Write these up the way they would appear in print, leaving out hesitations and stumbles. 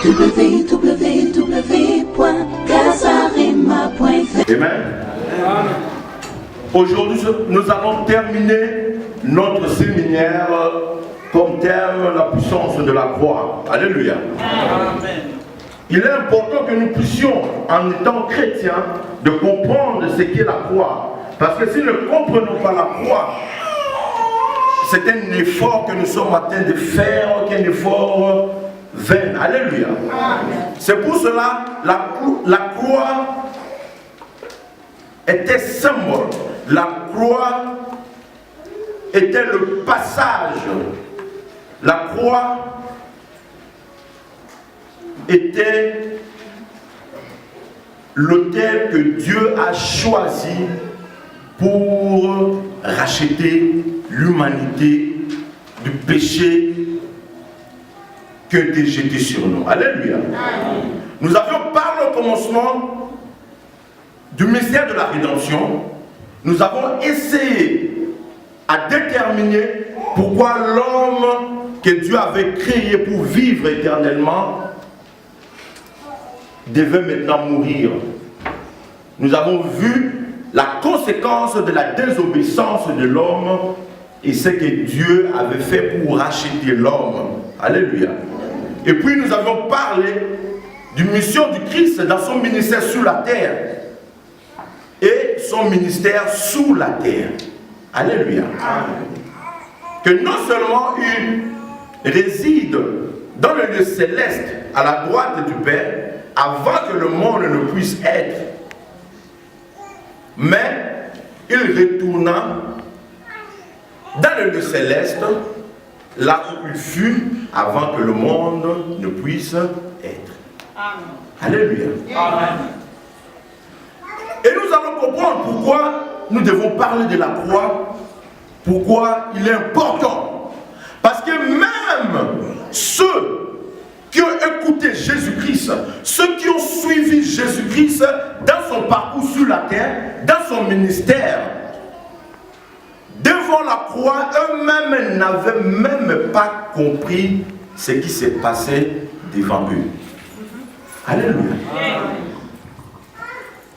www.casarema.fr. Amen. Aujourd'hui, nous allons terminer notre séminaire comme terme la puissance de la croix. Alléluia. Amen. Il est important que nous puissions, en étant chrétiens, de comprendre ce qu'est la croix. Parce que si nous ne comprenons pas la croix, c'est un effort que nous sommes en train de faire, qu'un effort vain. Alléluia. C'est pour cela la croix était symbole. La croix était le passage. La croix était l'autel que Dieu a choisi pour racheter l'humanité du péché qui a été jeté sur nous. Alléluia. Nous avions parlé au commencement du mystère de la rédemption. Nous avons essayé à déterminer pourquoi l'homme que Dieu avait créé pour vivre éternellement devait maintenant mourir. Nous avons vu la conséquence de la désobéissance de l'homme et ce que Dieu avait fait pour racheter l'homme. Alléluia. Et puis nous avons parlé d'une mission du Christ dans son ministère sur la terre et son ministère sous la terre. Alléluia. Que non seulement il réside dans le lieu céleste à la droite du Père avant que le monde ne puisse être, mais il retourna dans le lieu céleste là où il fut avant que le monde ne puisse être. Amen. Alléluia. Amen. Et nous allons comprendre pourquoi nous devons parler de la croix, pourquoi il est important. Parce que même ceux qui ont écouté Jésus-Christ, ceux qui ont suivi Jésus-Christ dans son parcours sur la terre, dans son ministère, devant la croix, eux-mêmes n'avaient même pas compris ce qui s'est passé devant eux. Alléluia.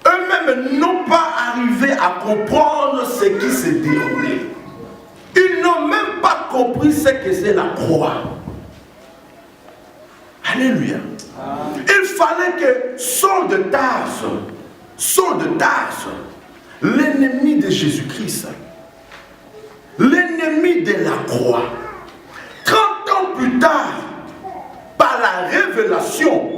Eux-mêmes n'ont pas arrivé à comprendre ce qui s'est déroulé. Ils n'ont même pas compris ce que c'est la croix. Alléluia. Il fallait que Saul de Tarse, l'ennemi de Jésus-Christ, l'ennemi de la croix, 30 ans plus tard, par la révélation,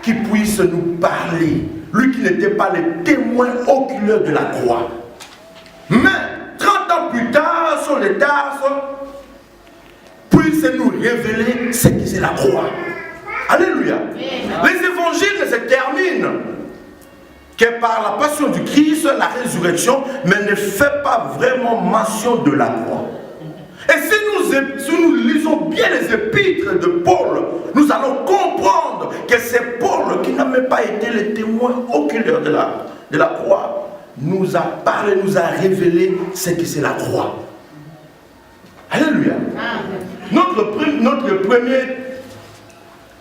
qui puisse nous parler, lui qui n'était pas le témoin oculaire de la croix. Mais 30 ans plus tard, Saul de Tarse puisse nous révéler ce que c'est la croix. Alléluia. Les évangiles se terminent que par la passion du Christ, la résurrection, mais ne fait pas vraiment mention de la croix. Et si nous lisons bien les épîtres de Paul, nous allons comprendre que c'est Paul qui n'a même pas été le témoin oculaire de la croix, nous a parlé, nous a révélé ce que c'est la croix. Alléluia. Notre premier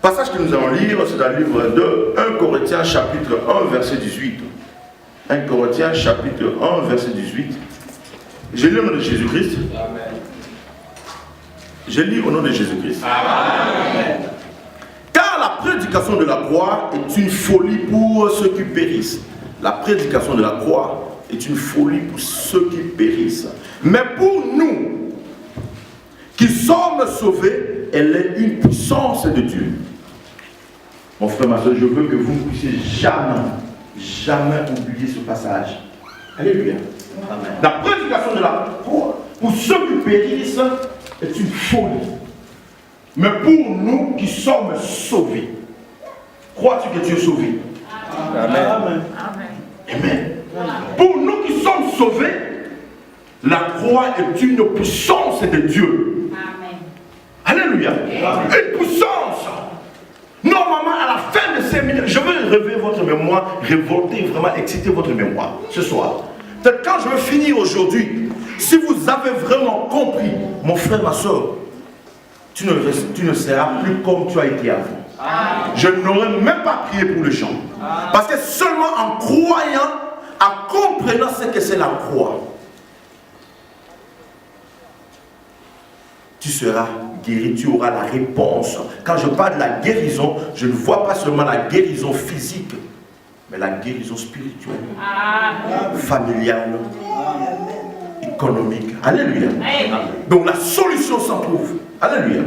passage que nous allons lire, c'est dans le livre de 1 Corinthiens chapitre 1 verset 18. 1 Corinthiens chapitre 1 verset 18. Je lis au nom de Jésus-Christ. Je lis au nom de Jésus-Christ. Car la prédication de la croix est une folie pour ceux qui périssent. La prédication de la croix est une folie pour ceux qui périssent. Mais pour nous qui sommes sauvés, elle est une puissance de Dieu. Mon frère, ma soeur, je veux que vous ne puissiez jamais oublier ce passage. Alléluia. Amen. La prédication de la croix pour ceux qui périssent est une folie. Mais pour nous qui sommes sauvés, crois-tu que tu es sauvé? Amen. Amen. Amen. Pour nous qui sommes sauvés, la croix est une puissance de Dieu. Amen. Alléluia. Amen. Une puissance. Normalement, à la fin de ces minutes, je veux réveiller votre mémoire, révolter, vraiment exciter votre mémoire ce soir. Peut-être quand je vais finir aujourd'hui, si vous avez vraiment compris, mon frère, ma soeur, tu ne seras plus comme tu as été avant. Je n'aurais même pas prié pour les gens. Parce que seulement en croyant, en comprenant ce que c'est la croix, tu seras guéri, tu auras la réponse. Quand je parle de la guérison, je ne vois pas seulement la guérison physique, mais la guérison spirituelle, familiale, économique. Alléluia. Donc la solution s'en trouve. Alléluia.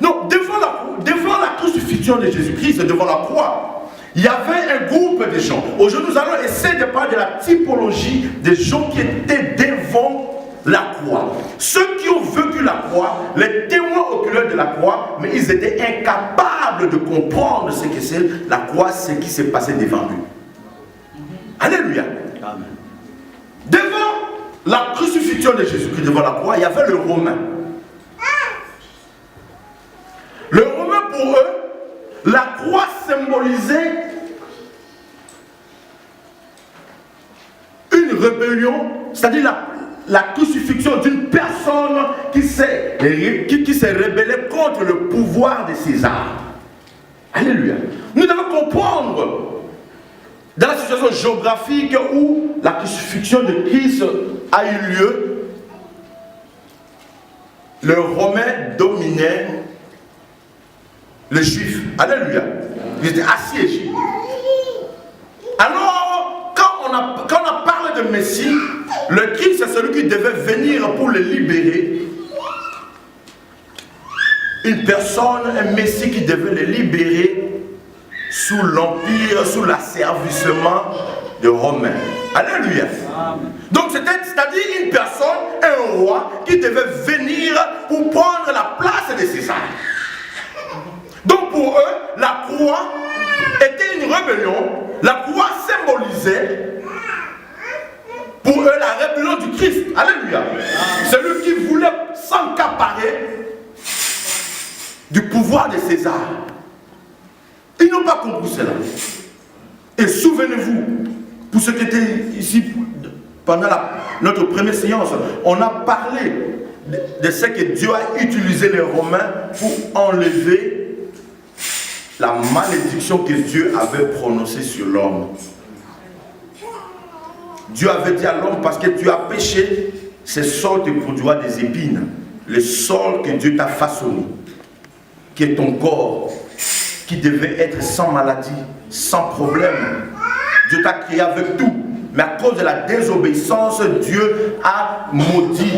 Donc devant la crucifixion de Jésus-Christ, devant la croix, il y avait un groupe de gens. Aujourd'hui, nous allons essayer de parler de la typologie des gens qui étaient devant la croix. Ceux qui ont vécu la croix, les témoins oculaires de la croix, mais ils étaient incapables de comprendre ce que c'est la croix, ce qui s'est passé devant eux. Alléluia. Amen. Devant la crucifixion de Jésus-Christ, devant la croix, il y avait le Romain. Le Romain, pour eux, la croix symbolisait une rébellion, c'est-à-dire la crucifixion d'une personne qui s'est rebellée contre le pouvoir de César. Alléluia. Nous devons comprendre, dans la situation géographique où la crucifixion de Christ a eu lieu, le Romain dominait les Juifs. Alléluia. Ils étaient assiégés. Alors, quand on a parlé de Messie, le Christ, c'est celui qui devait venir pour les libérer. Une personne, un Messie qui devait les libérer sous l'empire, sous l'asservissement des Romains. Alléluia. Donc c'est-à-dire une personne, un roi qui devait venir pour prendre la place de César. Donc pour eux, la croix était une rébellion. La croix symbolisait pour eux la rébellion du Christ. Alléluia. Celui qui voulait s'encaparer du pouvoir de César. Ils n'ont pas compris cela. Et souvenez-vous, pour ceux qui étaient ici pendant notre première séance, on a parlé de ce que Dieu a utilisé les Romains pour enlever la malédiction que Dieu avait prononcée sur l'homme. Dieu avait dit à l'homme, parce que tu as péché, ce sol te produira des épines. Le sol que Dieu t'a façonné, qui est ton corps, qui devait être sans maladie, sans problème. Dieu t'a créé avec tout. Mais à cause de la désobéissance, Dieu a maudit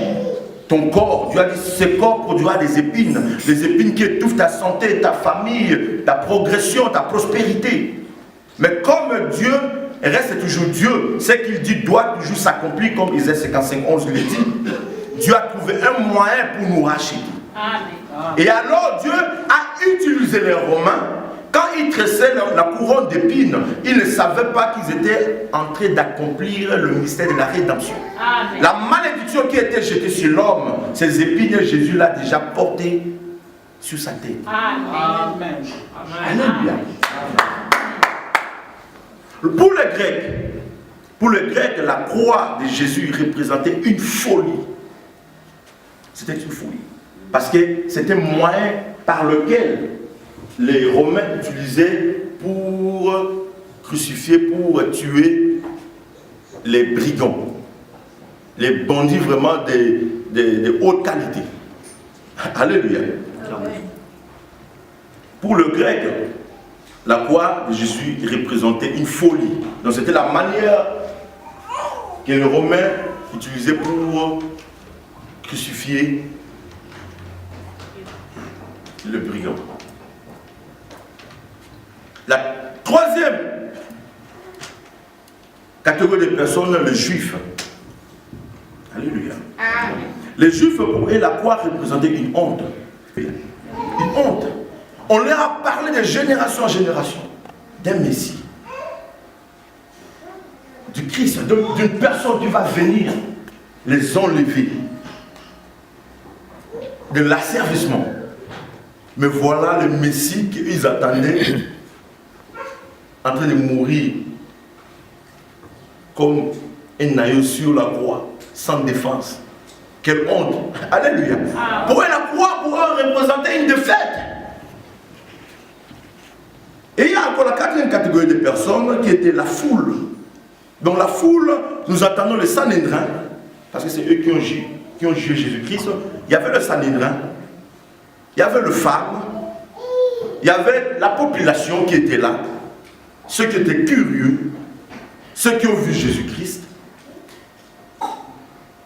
ton corps. Dieu a dit, ce corps produira des épines qui étouffent ta santé, ta famille, ta progression, ta prospérité. Mais comme Dieu reste toujours Dieu, ce qu'il dit doit toujours s'accomplir, comme Isaïe 55:11 le dit. Dieu a trouvé un moyen pour nous racheter. Amen. Et alors Dieu a utilisé les Romains. Quand ils tressaient la couronne d'épines, ils ne savaient pas qu'ils étaient en train d'accomplir le mystère de la rédemption. Amen. La malédiction qui était jetée sur l'homme, ces épines, Jésus l'a déjà portée sur sa tête. Amen. Alléluia. Pour les Grecs, la croix de Jésus représentait une folie. C'était une folie. Parce que c'était un moyen par lequel les Romains utilisaient pour crucifier, pour tuer les brigands. Les bandits vraiment de haute qualité. Alléluia. Pour le grec, la croix de Jésus représentait une folie. Donc c'était la manière que les Romains utilisaient pour crucifier le brigand. La troisième catégorie de personnes, les Juifs. Alléluia. Les Juifs, pour eux, la croix représentait une honte. Une honte. On leur a parlé de génération en génération d'un Messie, du Christ, d'une personne qui va venir les enlever de l'asservissement. Mais voilà le Messie qu'ils attendaient en train de mourir comme un agneau sur la croix, sans défense. Quelle honte! Alléluia! Pour eux, la croix, pour eux représentait une défaite. Et il y a encore la quatrième catégorie de personnes qui était la foule. Dans la foule, nous attendons le Sanhédrin, parce que c'est eux qui ont jugé Jésus-Christ. Il y avait le Sanhédrin, il y avait les femmes, il y avait la population qui était là, ceux qui étaient curieux, ceux qui ont vu Jésus-Christ,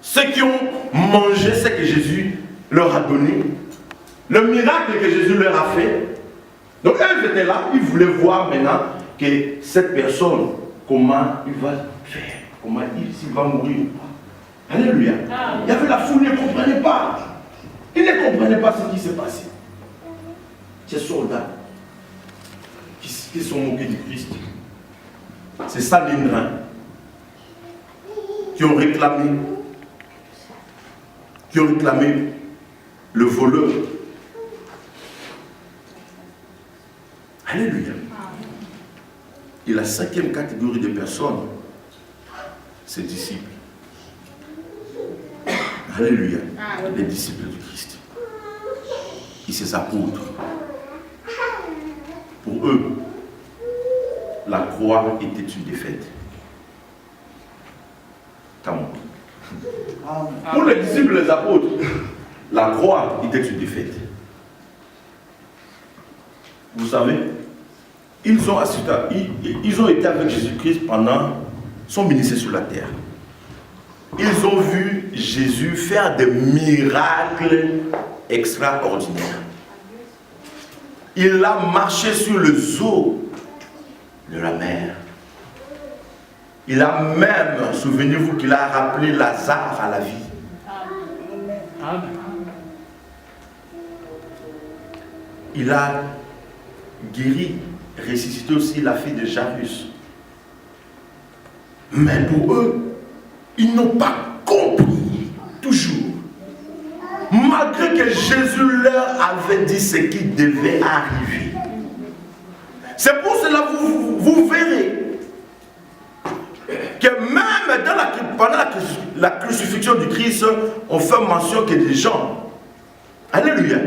ceux qui ont mangé ce que Jésus leur a donné, le miracle que Jésus leur a fait. Donc eux étaient là, ils voulaient voir maintenant que cette personne, comment il va faire, comment il va mourir ou pas. Alléluia. Il y avait la foule, ils ne comprenaient pas. Ils ne comprenaient pas ce qui s'est passé. Ces soldats qui sont moqués du Christ, ces Sanhédrins qui ont réclamé le voleur. Alléluia. Et la cinquième catégorie de personnes, c'est disciples. Alléluia. Les disciples du Christ. Et ses apôtres. Pour eux, la croix était une défaite. Pour les disciples et les apôtres, la croix était une défaite. Vous savez, ils ont été avec Jésus-Christ pendant son ministère sur la terre. Ils ont vu Jésus faire des miracles extraordinaires. Il a marché sur les eaux de la mer. Il a même, souvenez-vous qu'il a rappelé Lazare à la vie. Amen. Il a guéri, ressuscité aussi la fille de Jairus. Mais pour eux, ils n'ont pas compris, toujours. Malgré que Jésus leur avait dit ce qui devait arriver. C'est pour cela que vous verrez que même pendant la crucifixion du Christ, on fait mention que des gens, alléluia,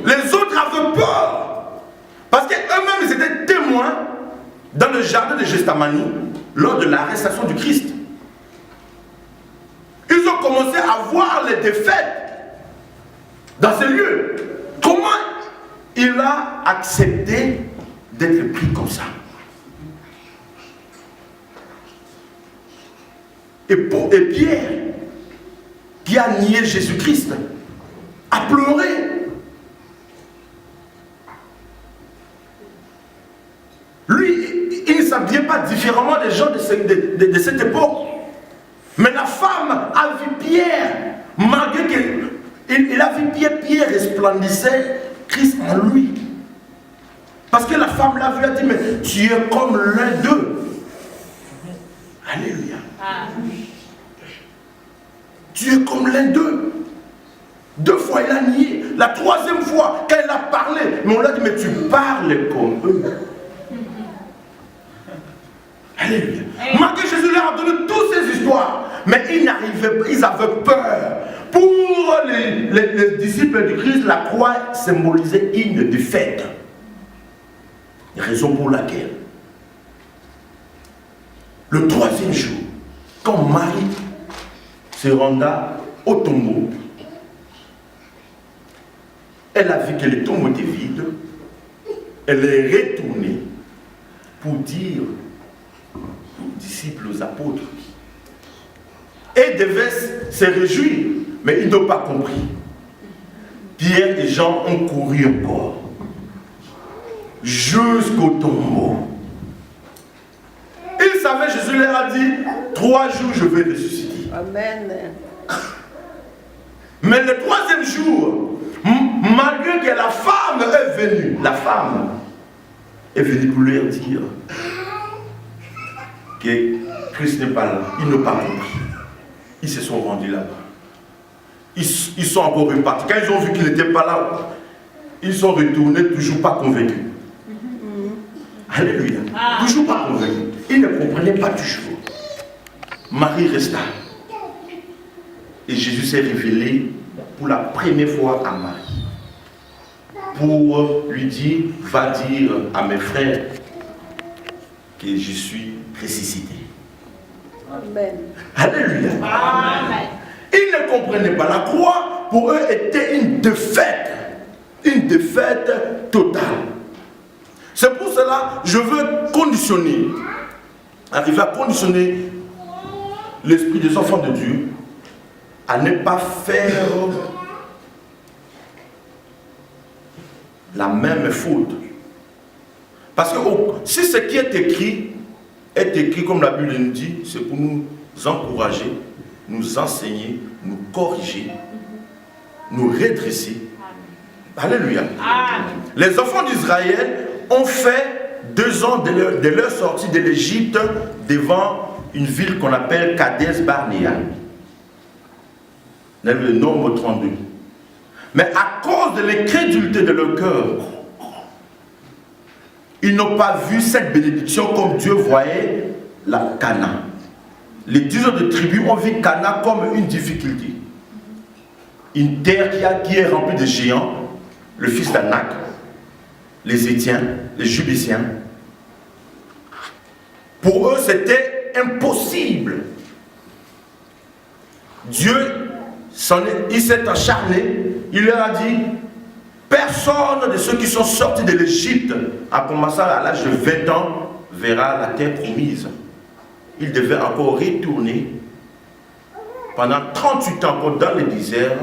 les autres avaient peur. Parce qu'eux-mêmes, ils étaient témoins dans le jardin de Gethsémani lors de l'arrestation du Christ. Ils ont commencé à voir les défaites dans ces lieux. Comment il a accepté d'être pris comme ça? Et Pierre, qui a nié Jésus-Christ, a pleuré. Lui, il ne s'habillait pas différemment des gens de cette époque. Mais la femme a vu Pierre, malgré qu'il a vu Pierre resplendissait Christ en lui. Parce que la femme l'a vu, elle a dit, mais tu es comme l'un d'eux. Alléluia. Tu es comme l'un d'eux. 2 fois il a nié. La 3e fois, quand il a parlé, mais on l'a dit, mais tu parles comme eux. Alléluia. Malgré Jésus leur a donné toutes ces histoires, mais ils avaient peur. Pour les disciples du Christ, la croix symbolisait une défaite. Raison pour laquelle, le 3e jour, quand Marie se renda au tombeau, elle a vu que le tombeau était vide. Elle est retournée pour dire aux disciples, aux apôtres. Et devait se réjouir, mais ils n'ont pas compris. Pierre et Jean ont couru encore jusqu'au tombeau. Ils savaient, Jésus leur a dit, 3 jours je vais ressusciter. Amen. Mais le 3e jour, malgré que la femme est venue, pour leur dire que Christ n'est pas là. Ils n'ont pas compris. Ils se sont rendus là-bas. Ils sont encore repartis. Quand ils ont vu qu'il n'était pas là, ils sont retournés toujours pas convaincus. Alléluia. Toujours pas convaincus. Ils ne comprenaient pas toujours. Marie resta. Et Jésus s'est révélé pour la première fois à Marie. pour lui dire, va dire à mes frères que je suis ressuscité. Amen. Alléluia. Amen. Ils ne comprenaient pas. La croix, pour eux, était une défaite. Une défaite totale. C'est pour cela que je veux conditionner, arriver à conditionner l'esprit des enfants de Dieu à ne pas faire la même faute. Parce que si ce qui est écrit comme la Bible nous dit, c'est pour nous encourager, nous enseigner, nous corriger, nous redresser. Alléluia. Les enfants d'Israël ont fait 2 ans de leur sortie de l'Égypte devant une ville qu'on appelle Kadesh Barnea. Le nombre 32. Mais à cause de l'incrédulité de leur cœur, ils n'ont pas vu cette bénédiction comme Dieu voyait la Canaan. Les 10 autres tribus ont vu Canaan comme une difficulté. Une terre qui est remplie de géants, le fils d'Anak, les Étiens, les Jubésiens. Pour eux, c'était impossible. Dieu, il s'est acharné, il leur a dit, personne de ceux qui sont sortis de l'Égypte, à commencer à l'âge de 20 ans, verra la terre promise. Il devait encore retourner pendant 38 ans dans le désert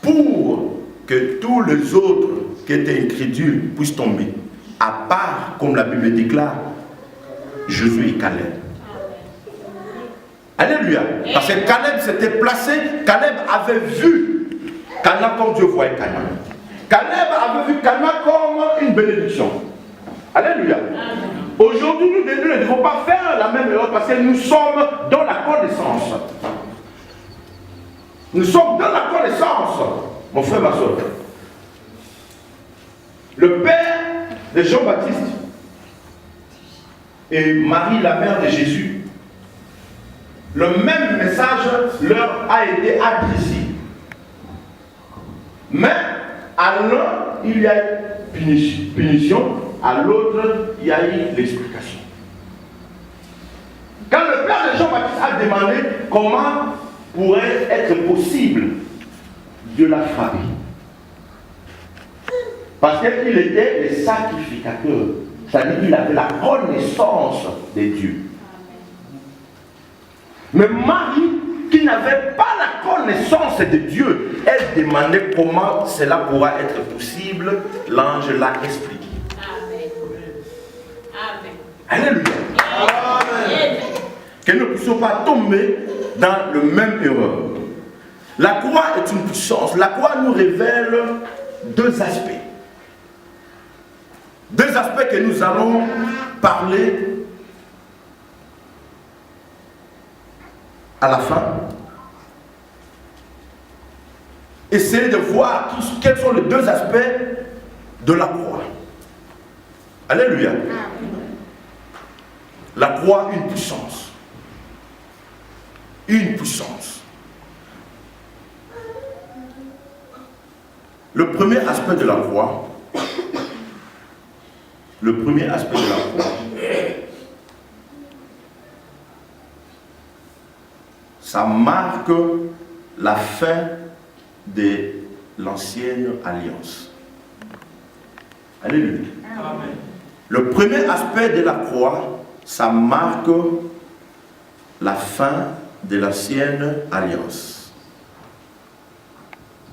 pour que tous les autres qui étaient incrédules puissent tomber. À part, comme la Bible déclare, Josué et Caleb. Alléluia. Parce que Caleb s'était placé, Caleb avait vu Canaan comme Dieu voyait Canaan. Caleb avait vu Canaan comme une bénédiction. Alléluia. Aujourd'hui, nous ne devons pas faire la même erreur parce que nous sommes dans la connaissance. Nous sommes dans la connaissance, mon frère, ma soeur. Le père de Jean-Baptiste et Marie, la mère de Jésus, le même message leur a été adressé. Mais à l'un, il y a eu punition, à l'autre, il y a eu l'explication. Quand le père de Jean-Baptiste a demandé comment pourrait être possible, Dieu l'a frappé. Parce qu'il était le sacrificateur. C'est-à-dire qu'il avait la connaissance de Dieu. Mais Marie, qui n'avait pas la connaissance de Dieu, elle demandait comment cela pourra être possible. L'ange l'a expliqué. Amen. Alléluia. Amen. Que nous ne puissions pas tomber dans le même erreur. La croix est une puissance. La croix nous révèle 2 aspects. 2 aspects que nous allons parler à la fin. Essayez de voir quels sont les 2 aspects de la croix. Alléluia. La croix, une puissance. Une puissance. Le premier aspect de la croix, ça marque la fin de l'ancienne alliance. Alléluia. Amen. Le premier aspect de la croix, ça marque la fin de l'ancienne alliance.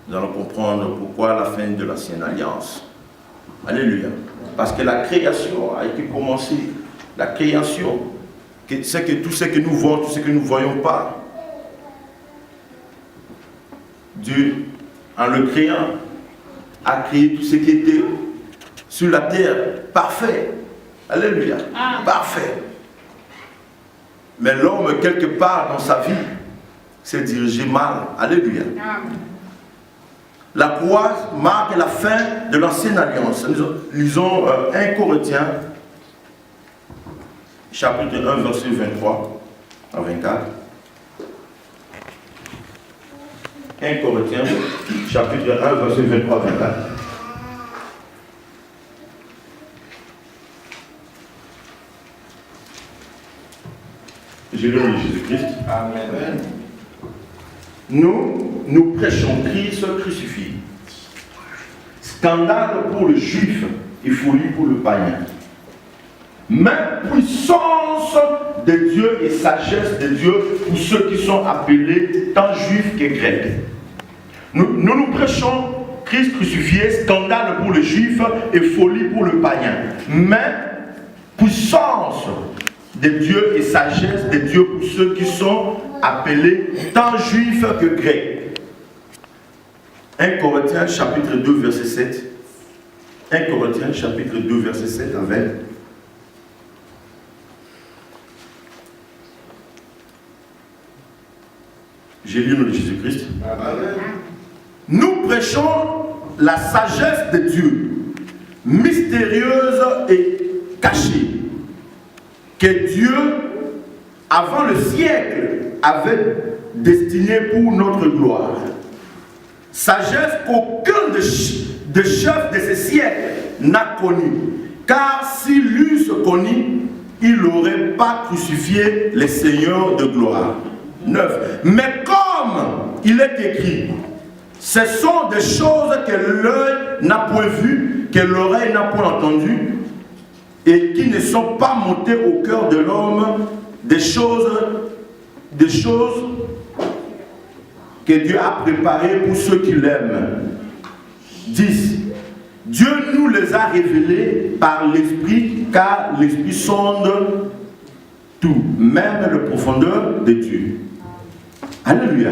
Nous allons comprendre pourquoi la fin de l'ancienne alliance. Alléluia. Parce que la création a été commencée. La création, c'est que tout ce que nous voyons, tout ce que nous ne voyons pas, Dieu, en le créant, a créé tout ce qui était sur la terre, parfait. Alléluia. Parfait. Mais l'homme, quelque part dans sa vie, s'est dirigé mal. Alléluia. La croix marque la fin de l'ancienne alliance. Nous lisons 1 Corinthiens, chapitre 1, verset 23 à 24. 1 Corinthiens, chapitre 1, verset 23-24. J'ai lu de Jésus-Christ. Amen. Nous prêchons Christ crucifié. Scandale pour le juif et folie pour le païen. Mais puissance de Dieu et sagesse de Dieu pour ceux qui sont appelés tant juifs que grecs. Nous prêchons Christ crucifié, scandale pour le juif et folie pour le païen. Mais puissance de Dieu et sagesse de Dieu pour ceux qui sont appelés tant juifs que grecs. 1 Corinthiens chapitre 2 verset 7. 1 Corinthiens chapitre 2 verset 7 à 20. J'ai lu le nom de Jésus-Christ. Nous prêchons la sagesse de Dieu, mystérieuse et cachée, que Dieu, avant le siècle, avait destinée pour notre gloire. Sagesse qu'aucun des chefs de ce siècle n'a connue, car s'il l'eût connu, il n'aurait pas crucifié le Seigneur de gloire. 9. Mais comme il est écrit, ce sont des choses que l'œil n'a point vues, que l'oreille n'a point entendues, et qui ne sont pas montées au cœur de l'homme, des choses que Dieu a préparées pour ceux qui l'aiment. 10. Dieu nous les a révélées par l'Esprit, car l'Esprit sonde tout, même la profondeur de Dieu. Alléluia.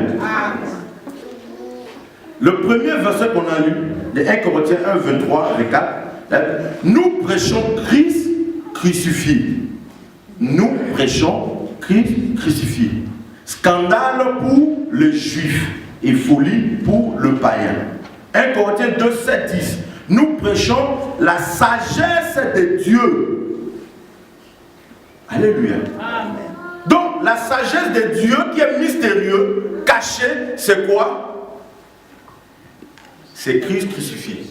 Le premier verset qu'on a lu, de 1 Corinthiens 1, 23, 24, nous prêchons Christ crucifié. Nous prêchons Christ crucifié. Scandale pour les juifs et folie pour le païen. 1 Corinthiens 2, 7, 10. Nous prêchons la sagesse de Dieu. Alléluia. Amen. Donc, la sagesse de Dieu qui est mystérieuse, cachée, c'est quoi? C'est Christ crucifié.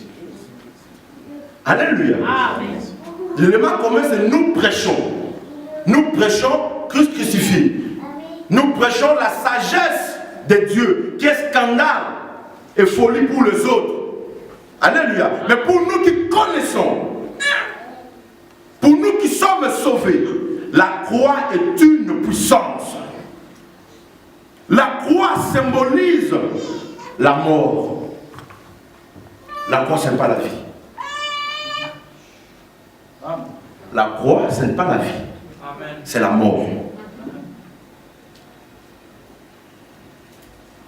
Alléluia. Amen. L'élément commun, c'est nous prêchons. Nous prêchons Christ crucifié. Nous prêchons la sagesse de Dieu, qui est scandale et folie pour les autres. Alléluia. Mais pour nous qui connaissons, pour nous qui sommes sauvés, la croix est une puissance. La croix symbolise la mort. La croix, ce n'est pas la vie. La croix, ce n'est pas la vie. C'est la mort.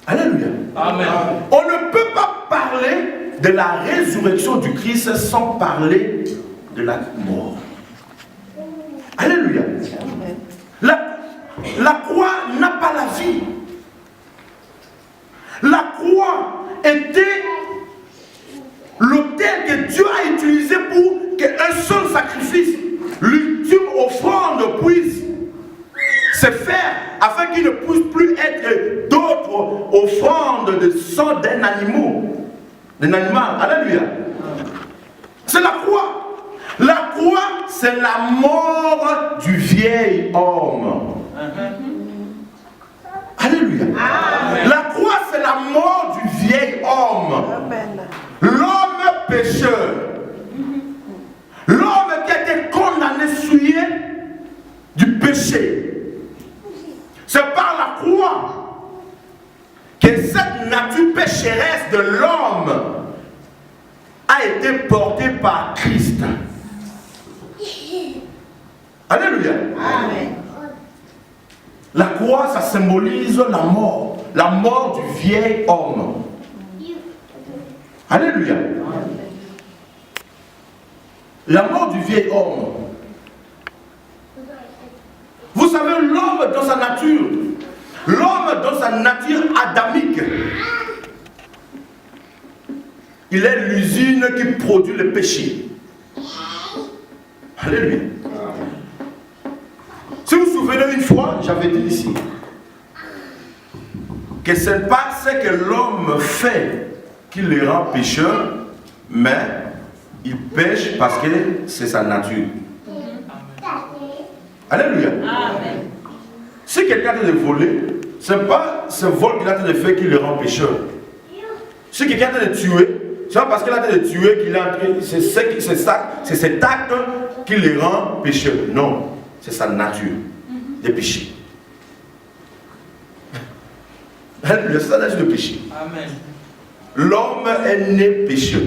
Alléluia. Amen. On ne peut pas parler de la résurrection du Christ sans parler de la mort. Alléluia. La croix n'a pas la vie. La croix était l'autel que Dieu a utilisé pour qu'un seul sacrifice, l'ultime offrande, puisse se faire afin qu'il ne puisse plus être d'autres offrandes de sang d'un animal. Alléluia. C'est la croix. La croix, c'est la mort du vieil homme. Alléluia. Amen. La croix, c'est la mort du vieil homme. L'homme pécheur. L'homme qui a été condamné, souillé du péché. C'est par la croix que cette nature pécheresse de l'homme a été portée par Christ. Alléluia. Amen. La croix, ça symbolise la mort du vieil homme. Alléluia. La mort du vieil homme. Vous savez, l'homme dans sa nature, adamique, il est l'usine qui produit le péché. Alléluia. Si vous vous souvenez une fois, j'avais dit ici, que ce n'est pas ce que l'homme fait qui le rend pécheur, mais il pêche parce que c'est sa nature. Alléluia. Amen. Si quelqu'un a de voler, ce n'est pas ce vol qu'il a de faire qui le rend pécheur. Si quelqu'un a de tuer, c'est pas parce qu'il a de tuer qu'il a c'est cet acte qui le rend pécheur. Non, c'est sa nature de péché. Alléluia, c'est sa nature de péché. Amen. L'homme est né pécheur.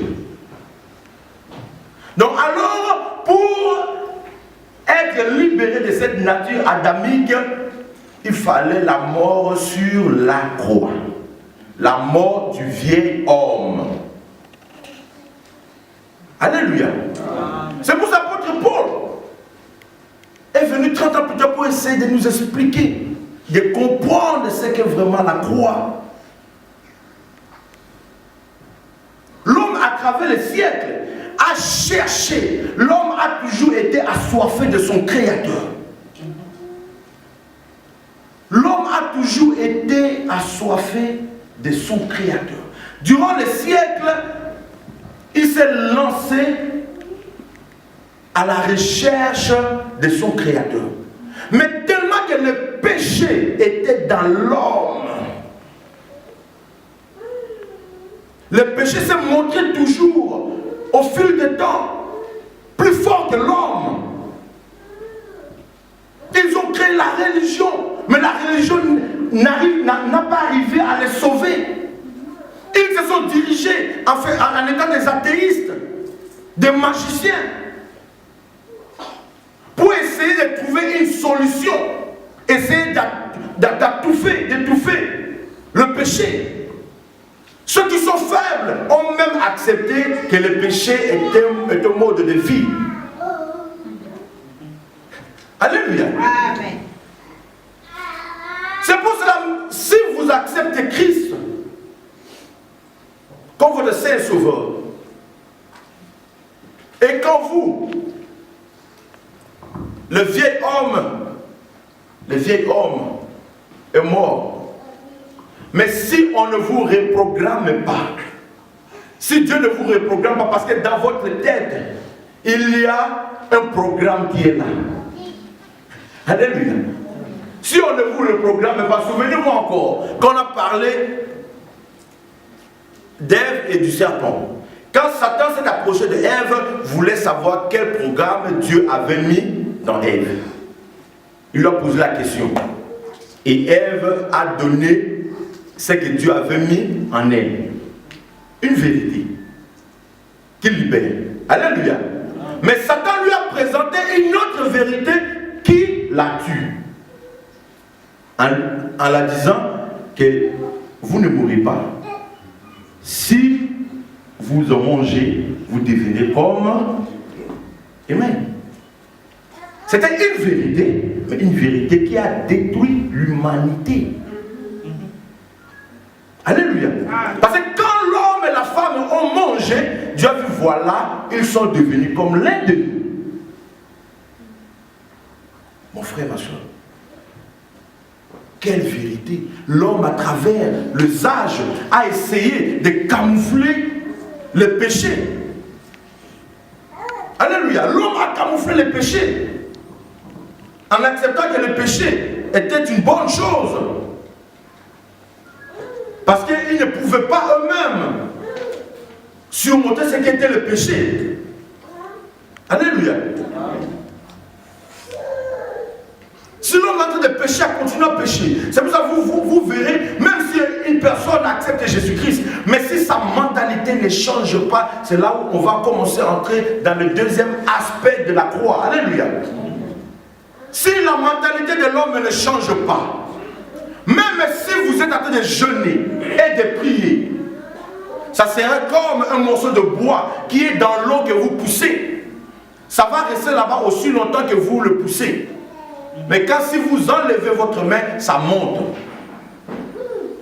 Donc alors, pour être libéré de cette nature adamique, il fallait la mort sur la croix. La mort du vieil homme. Alléluia. C'est pour ça que l'apôtre Paul est venu 30 ans plus tard pour essayer de nous expliquer, de comprendre ce qu'est vraiment la croix. L'homme, à travers les siècles, a cherché. L'homme a toujours été assoiffé de son Créateur. L'homme a toujours été assoiffé de son Créateur. Durant les siècles, il s'est lancé à la recherche de son Créateur. Mais tellement que le péché était dans l'homme, le péché s'est montré toujours au fil du temps plus fort que l'homme. Ils ont créé la religion, mais la religion n'a pas arrivé à les sauver. Ils se sont dirigés en étant des athéistes, des magiciens, pour essayer de trouver une solution, essayer d'étouffer le péché. Ceux qui sont faibles ont même accepté que le péché est un mode de vie. Alléluia. Amen. C'est pour cela, si vous acceptez Christ comme votre Saint Sauveur, et quand vous, le vieil homme est mort, mais si on ne vous reprogramme pas, si Dieu ne vous reprogramme pas, parce que dans votre tête, il y a un programme qui est là. Alléluia. Si on ne vous reprogramme pas, souvenez-vous encore qu'on a parlé d'Ève et du serpent. Quand Satan s'est approché d'Ève, voulait savoir quel programme Dieu avait mis dans Ève. Il lui a posé la question. Et Ève a donné ce que Dieu avait mis en elle. Une vérité qui libère. Alléluia. Mais Satan lui a présenté une autre vérité qui la tue. En la disant que vous ne mourrez pas. Si vous en mangez, vous devenez comme. Amen. C'était une vérité, mais une vérité qui a détruit l'humanité. Alléluia. Parce que quand l'homme et la femme ont mangé, Dieu a vu, voilà, ils sont devenus comme l'un d'eux. Mon frère, ma soeur, quelle vérité! L'homme, à travers les âges, a essayé de camoufler le péché. Alléluia. L'homme a camouflé le péché en acceptant que le péché était une bonne chose. Parce qu'ils ne pouvaient pas eux-mêmes surmonter ce qu'était le péché. Alléluia. Si l'homme est en train de pécher, à continuer à pécher. C'est pour ça que vous verrez, même si une personne accepte Jésus-Christ, mais si sa mentalité ne change pas, c'est là où on va commencer à entrer dans le deuxième aspect de la croix. Alléluia. Si la mentalité de l'homme ne change pas, même si vous êtes en train de jeûner et de prier, ça sera comme un morceau de bois qui est dans l'eau que vous poussez. Ça va rester là-bas aussi longtemps que vous le poussez. Mais quand si vous enlevez votre main, ça monte.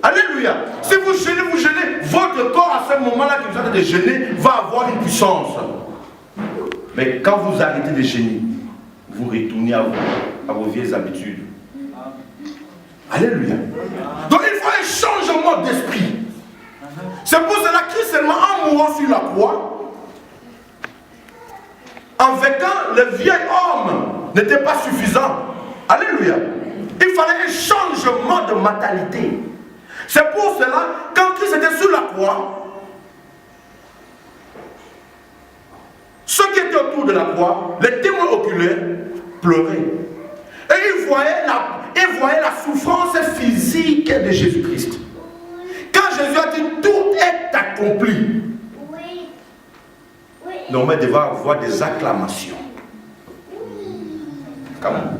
Alléluia. Si vous jeûnez, votre corps à ce moment-là que vous êtes en train de jeûner va avoir une puissance. Mais quand vous arrêtez de jeûner, vous retournez à vos vieilles habitudes. Alléluia. Donc il faut changement d'esprit. C'est pour cela que seulement en mourant sur la croix, en vainquant le vieil homme, n'était pas suffisant. Alléluia. Il fallait un changement de mentalité. C'est pour cela, quand Christ était sur la croix, ceux qui étaient autour de la croix, les témoins oculaires, pleuraient. Et ils voyaient la souffrance physique de Jésus-Christ. Quand Jésus a dit tout est accompli, normalement il devait avoir des acclamations. Comment?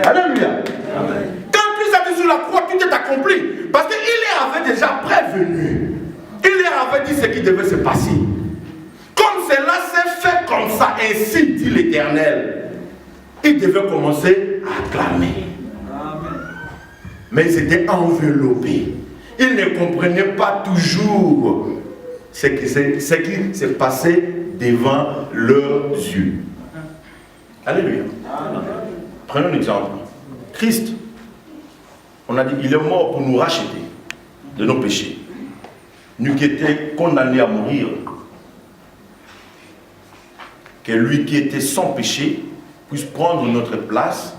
Alléluia. Quand Christ a dit sur la croix tout est accompli, parce qu'il les avait déjà prévenus. Il leur avait dit ce qui devait se passer. Comme cela s'est fait comme ça, ainsi dit l'Éternel. Ils devaient commencer à acclamer. Mais ils étaient enveloppés. Ils ne comprenaient pas toujours ce qui s'est passé devant leurs yeux. Alléluia. Prenons un exemple. Christ, on a dit, il est mort pour nous racheter de nos péchés. Nous qui étions condamnés à mourir, que lui qui était sans péché puisse prendre notre place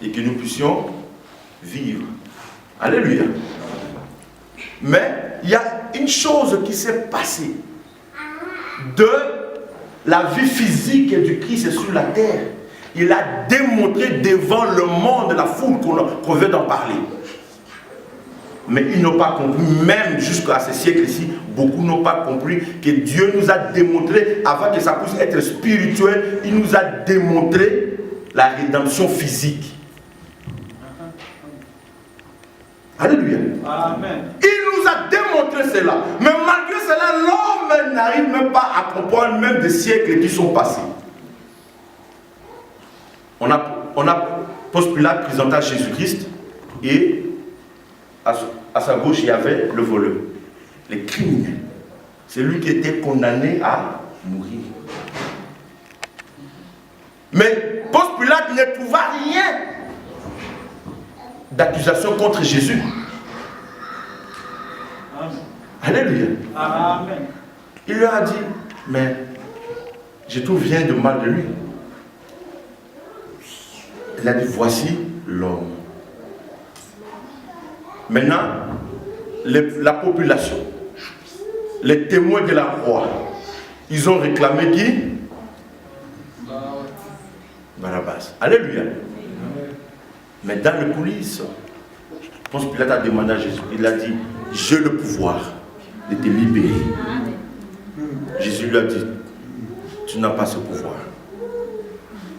et que nous puissions vivre. Alléluia. Mais il y a une chose qui s'est passée de la vie physique du Christ sur la terre. Il a démontré devant le monde, la foule qu'on veut d'en parler. Mais ils n'ont pas compris, même jusqu'à ce siècle-ci, beaucoup n'ont pas compris que Dieu nous a démontré, avant que ça puisse être spirituel, il nous a démontré la rédemption physique. Alléluia. Amen. Il nous a démontré cela. Mais malgré cela, l'homme n'arrive même pas à comprendre même des siècles qui sont passés. On a Ponce Pilate présenté Jésus-Christ et à sa gauche, il y avait le voleur, les criminels. C'est lui qui était condamné à mourir. Mais Ponce Pilate ne trouva rien d'accusation contre Jésus. Amen. Alléluia. Amen. Il leur a dit, mais je trouve rien de mal de lui. Il a dit, voici l'homme. Maintenant, la population, les témoins de la croix, ils ont réclamé qui? Barabbas. Alléluia. Mais dans les coulisses, Ponce Pilate a demandé à Jésus, il a dit, j'ai le pouvoir de te libérer. Jésus lui a dit, tu n'as pas ce pouvoir.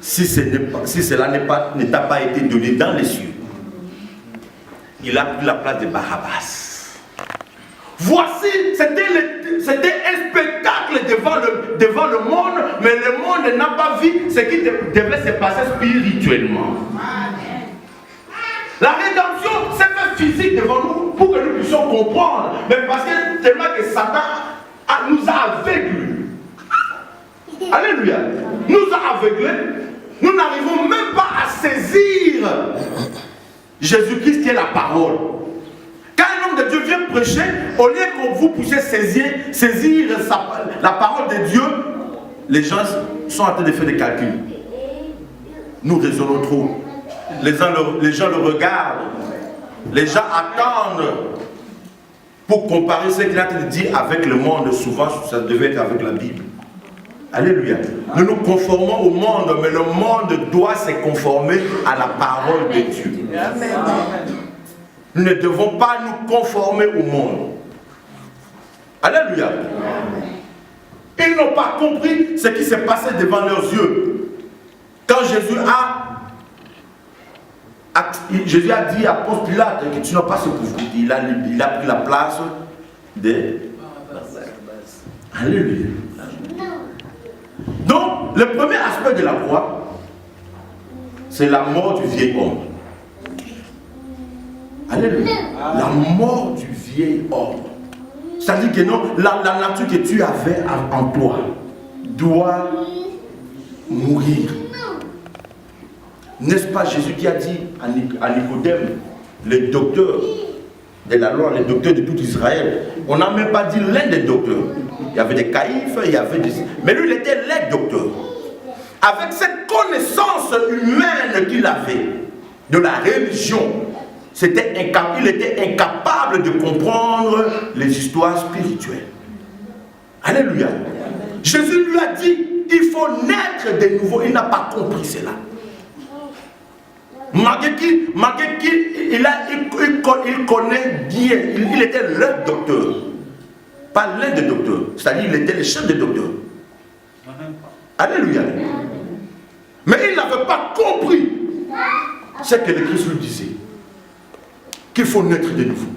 Si cela ne t'a pas été donné dans les cieux, il a pris la place de Barabbas. Voici, c'était un spectacle devant le monde, mais le monde n'a pas vu ce qui devait se passer spirituellement. La rédemption s'est faite physique devant nous pour que nous puissions comprendre, mais parce que tellement que Satan nous a aveuglés. Alléluia. Nous a aveuglés. Nous n'arrivons même pas à saisir Jésus-Christ qui est la parole. Quand un homme de Dieu vient prêcher, au lieu que vous puissiez saisir la parole de Dieu, les gens sont en train de faire des calculs. Nous raisonnons trop. Les gens le regardent. Les gens attendent pour comparer ce qu'il a dit avec le monde. Souvent, ça devait être avec la Bible. Alléluia. Nous nous conformons au monde, mais le monde doit se conformer à la parole de Dieu. Amen. Nous ne devons pas nous conformer au monde. Alléluia. Ils n'ont pas compris ce qui s'est passé devant leurs yeux. Quand Jésus a dit à Ponce Pilate que tu n'as pas ce pouvoir. Il a pris la place de Alléluia. Donc, le premier aspect de la croix, c'est la mort du vieil homme. Alléluia. La mort du vieil homme. C'est-à-dire que non, la nature que tu avais en toi doit mourir. N'est-ce pas Jésus qui a dit à Nicodème, le docteur, de la loi, les docteurs de tout Israël. On n'a même pas dit l'un des docteurs. Il y avait des caïphes, il y avait des... Mais lui, il était le docteur. Avec cette connaissance humaine qu'il avait de la religion, il était incapable de comprendre les histoires spirituelles. Alléluia. Jésus lui a dit, il faut naître de nouveau. Il n'a pas compris cela. Malgré qu'il connaît bien, il était le docteur. Pas l'un des docteurs. C'est-à-dire il était le chef des docteurs. Alléluia. Mais il n'avait pas compris ce que le Christ lui disait. Qu'il faut naître de nouveau.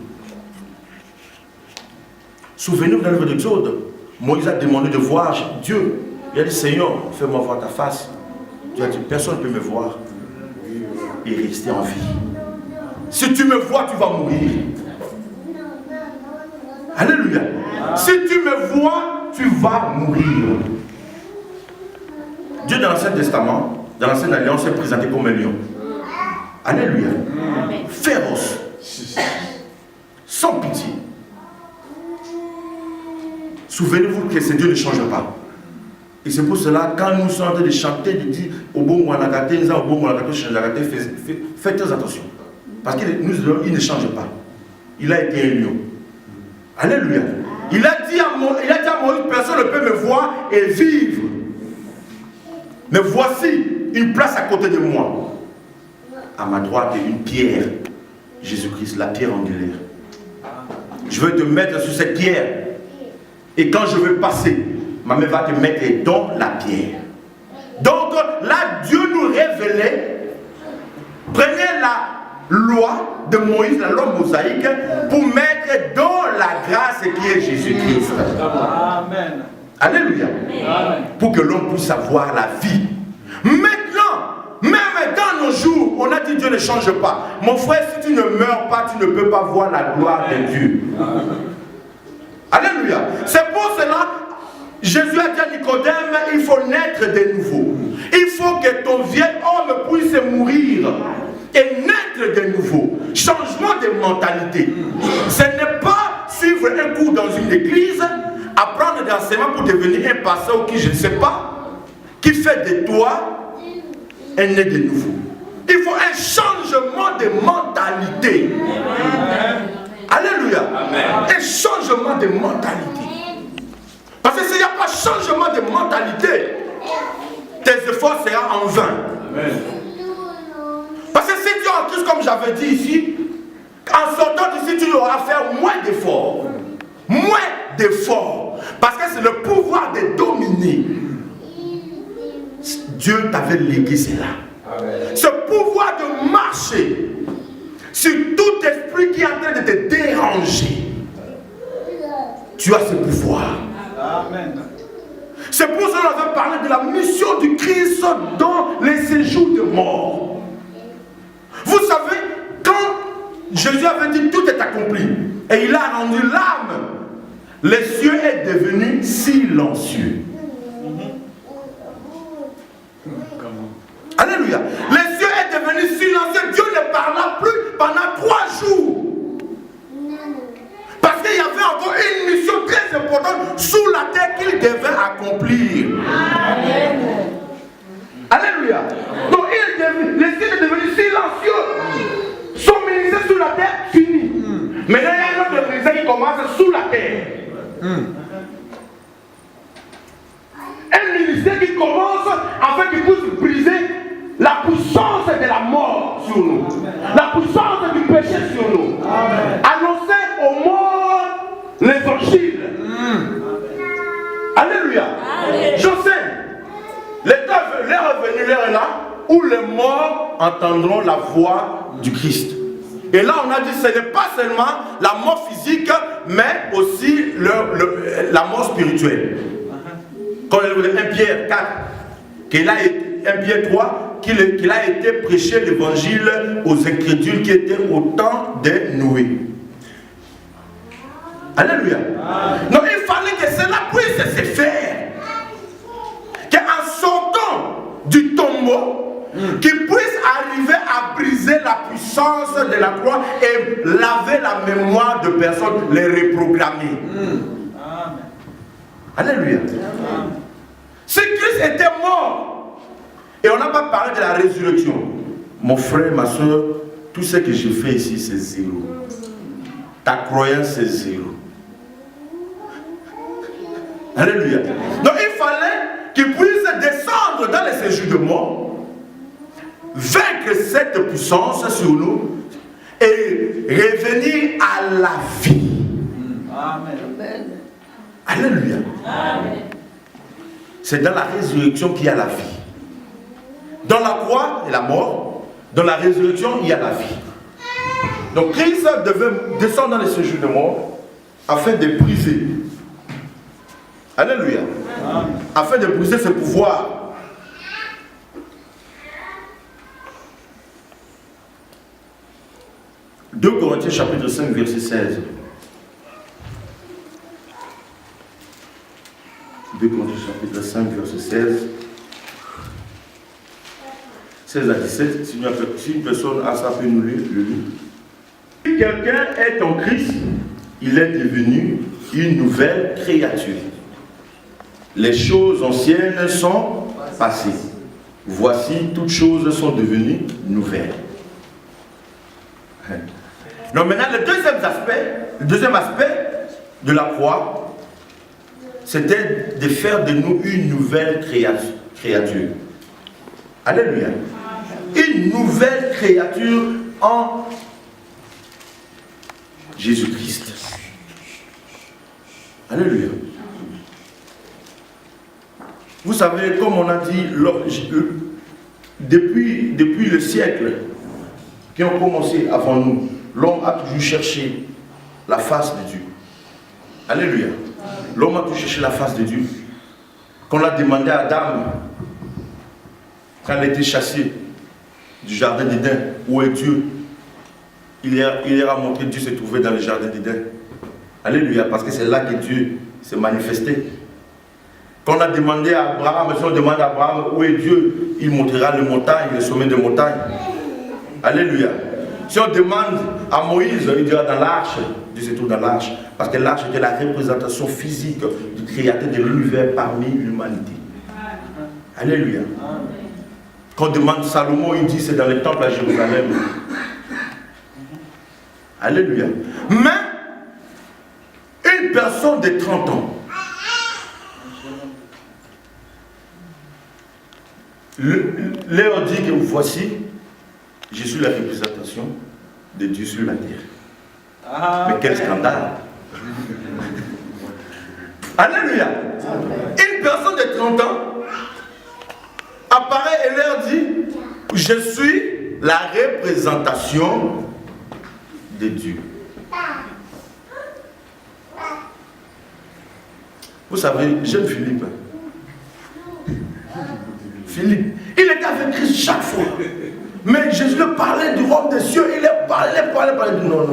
Souvenez-vous dans le livre d'Exode, Moïse a demandé de voir Dieu. Il a dit, Seigneur, fais-moi voir ta face. Dieu a dit, personne ne peut me voir et rester en vie. Si tu me vois, tu vas mourir. Alléluia. Si tu me vois, tu vas mourir. Dieu dans l'Ancien Testament, dans l'Ancienne Alliance, est présenté comme un lion. Alléluia. Féroce. Sans pitié. Souvenez-vous que ce Dieu ne change pas. Et c'est pour cela, quand nous sommes en train de chanter, de dire au bon Wanakate, nous avons au bon Wanakate, faites très attention. Parce qu'il ne change pas. Il a été un lion. Alléluia. Il a dit à Moïse, personne ne peut me voir et vivre. Mais voici une place à côté de moi. À ma droite, une pierre. Jésus-Christ, la pierre angulaire. Je vais te mettre sur cette pierre. Et quand je vais passer, ma main va te mettre dans la pierre. Donc là, Dieu nous révélait. Prenez la loi de Moïse, la loi mosaïque, pour mettre dans la grâce qui est Jésus-Christ. Amen. Alléluia. Amen. Pour que l'homme puisse avoir la vie. Maintenant, même dans nos jours, on a dit Dieu ne change pas. Mon frère, si tu ne meurs pas, tu ne peux pas voir la gloire de Dieu. Alléluia. C'est pour cela, Jésus a dit à Nicodème, il faut naître de nouveau. Il faut que ton vieil homme puisse mourir et naître de nouveau. Changement de mentalité. Ce n'est pas suivre un cours dans une église, apprendre des enseignements pour devenir un pasteur qui je ne sais pas, qui fait de toi un né de nouveau. Il faut un changement de mentalité. Amen. Alléluia. Amen. Un changement de mentalité. Parce que s'il n'y a pas changement de mentalité, tes efforts seront en vain. Amen. Parce que si tu es en Christ, comme j'avais dit ici, en sortant d'ici, tu auras fait moins d'efforts. Moins d'efforts. Parce que c'est le pouvoir de dominer. Dieu t'avait légué cela. Amen. Ce pouvoir de marcher sur tout esprit qui est en train de te déranger. Tu as ce pouvoir. Amen. C'est pour ça qu'on avait parlé de la mission du Christ dans les séjours de mort. Vous savez, quand Jésus avait dit tout est accompli, et il a rendu l'âme, les cieux est devenu silencieux. Alléluia. Les cieux est devenu silencieux. Dieu ne parla plus pendant 3 jours. Parce qu'il y avait encore une mission très importante sous la terre qu'il devait accomplir. Amen. Alléluia. Donc les cieux sont devenus silencieux. Son ministère sous la terre fini. Maintenant il y a un autre ministère qui commence sous la terre. Un ministère qui commence afin qu'il puisse briser la puissance de la mort sur nous. La puissance du péché sur nous. Amen. Annoncer aux morts l'évangile. Alléluia. Amen. Je sais, l'heure est venue, l'heure est là, où les morts entendront la voix du Christ. Et là on a dit ce n'est pas seulement la mort physique, mais aussi la mort spirituelle. Comme 1 Pierre 4, 1 Pierre 3, qu'il a été prêché l'évangile aux incrédules qui étaient au temps de Noé. Alléluia. Donc il fallait que cela puisse se faire. Qu'en sortant du tombeau, qu'il puisse arrivait à briser la puissance de la croix et laver la mémoire de personnes, les reprogrammer. Alléluia. Si Christ était mort, et on n'a pas parlé de la résurrection, mon frère, ma soeur, tout ce que je fais ici, c'est zéro. Ta croyance, c'est zéro. Alléluia. Donc il fallait qu'il puisse descendre dans les séjours de mort, vaincre cette puissance sur nous et revenir à la vie. Amen. Alléluia. Amen. C'est dans la résurrection qu'il y a la vie. Dans la croix et la mort, dans la résurrection, il y a la vie. Donc Christ devait descendre dans les séjours de mort afin de briser. Alléluia. Amen. Afin de briser ce pouvoir. 2 Corinthiens chapitre 5 verset 16. 2 Corinthiens chapitre 5 verset 16. 16 à 17. Si une personne a ça, peut nous le lire. Si quelqu'un est en Christ, il est devenu une nouvelle créature. Les choses anciennes sont passées. Voici, toutes choses sont devenues nouvelles. Donc maintenant, le deuxième aspect de la croix, c'était de faire de nous une nouvelle créature. Alléluia. Une nouvelle créature en Jésus-Christ. Alléluia. Vous savez, comme on a dit, depuis le siècle qui ont commencé avant nous, l'homme a toujours cherché la face de Dieu. Alléluia. L'homme a toujours cherché la face de Dieu. Quand on a demandé à Adam, quand elle était chassée du jardin d'Éden, où est Dieu? Il leur a montré que Dieu se trouvait dans le jardin d'Éden. Alléluia, parce que c'est là que Dieu s'est manifesté. Quand on a demandé à Abraham, si on demande à Abraham où est Dieu, il montrera les montagnes, les sommets de montagnes. Alléluia. Si on demande à Moïse, il dira dans l'arche, Dieu se trouve dans l'arche. Parce que l'arche était la représentation physique du créateur de l'univers parmi l'humanité. Alléluia. Quand on demande Salomon, il dit c'est dans le temple à Jérusalem. Alléluia. Mais une personne de 30 ans, leur dit que voici, je suis la représentation de Dieu sur la terre. Mais quel scandale! Alléluia! Une personne de 30 ans apparaît et leur dit, je suis la représentation de Dieu. Vous savez, jeune Philippe, il était avec Christ chaque fois. Mais Jésus lui parlait du royaume des cieux. Il parlait. Non.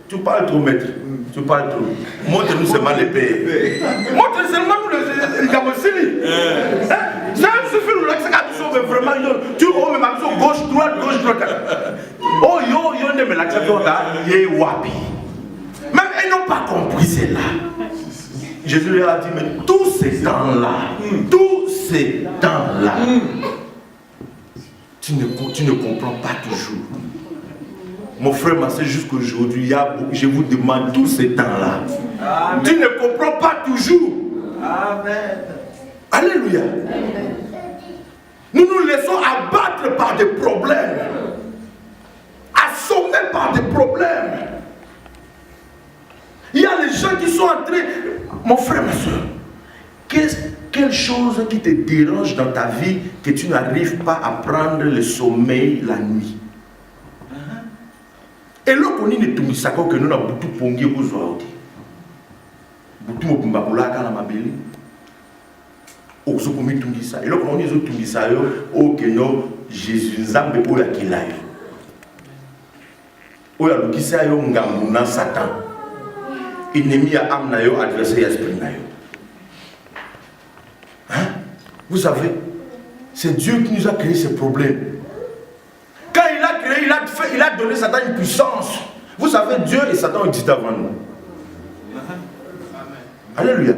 Tu parles trop, maître. Tu parles trop. Montre-nous seulement l'épée. Montre-nous seulement le gamossili. Ça suffit de l'accès à tout ça, vraiment. Tu vois, même action gauche, droite. Oh, yo, ne me l'accès pas. Yé wapi. Même ils n'ont pas compris cela. Jésus leur a dit, mais tous ces temps-là, tu ne comprends pas toujours. Mon frère, ma soeur, jusqu'aujourd'hui, je vous demande tous ces temps-là. Tu ne comprends pas toujours. Amen. Alléluia. Nous nous laissons abattre par des problèmes, assommés par des problèmes. Il y a les gens qui sont entrés. Mon frère, ma soeur, quelle chose qui te dérange dans ta vie que tu n'arrives pas à prendre le sommeil la nuit? Et là, on est tout ça que nous avons tout pongé aux autres. Beaucoup de gens ont été en mabili. Au so komi tout ça. Et là, on est tout ça. Oh que non, Jésus Nzambe ou ya kilayo. Oh ya lukisa yo ngamuna Satan. Ennemi à âme na yo, adversaire à esprit na yo. Hein? Vous savez, c'est Dieu qui nous a créé ces problèmes. a donné Satan une puissance. Vous savez, Dieu et Satan existent avant nous. Alléluia.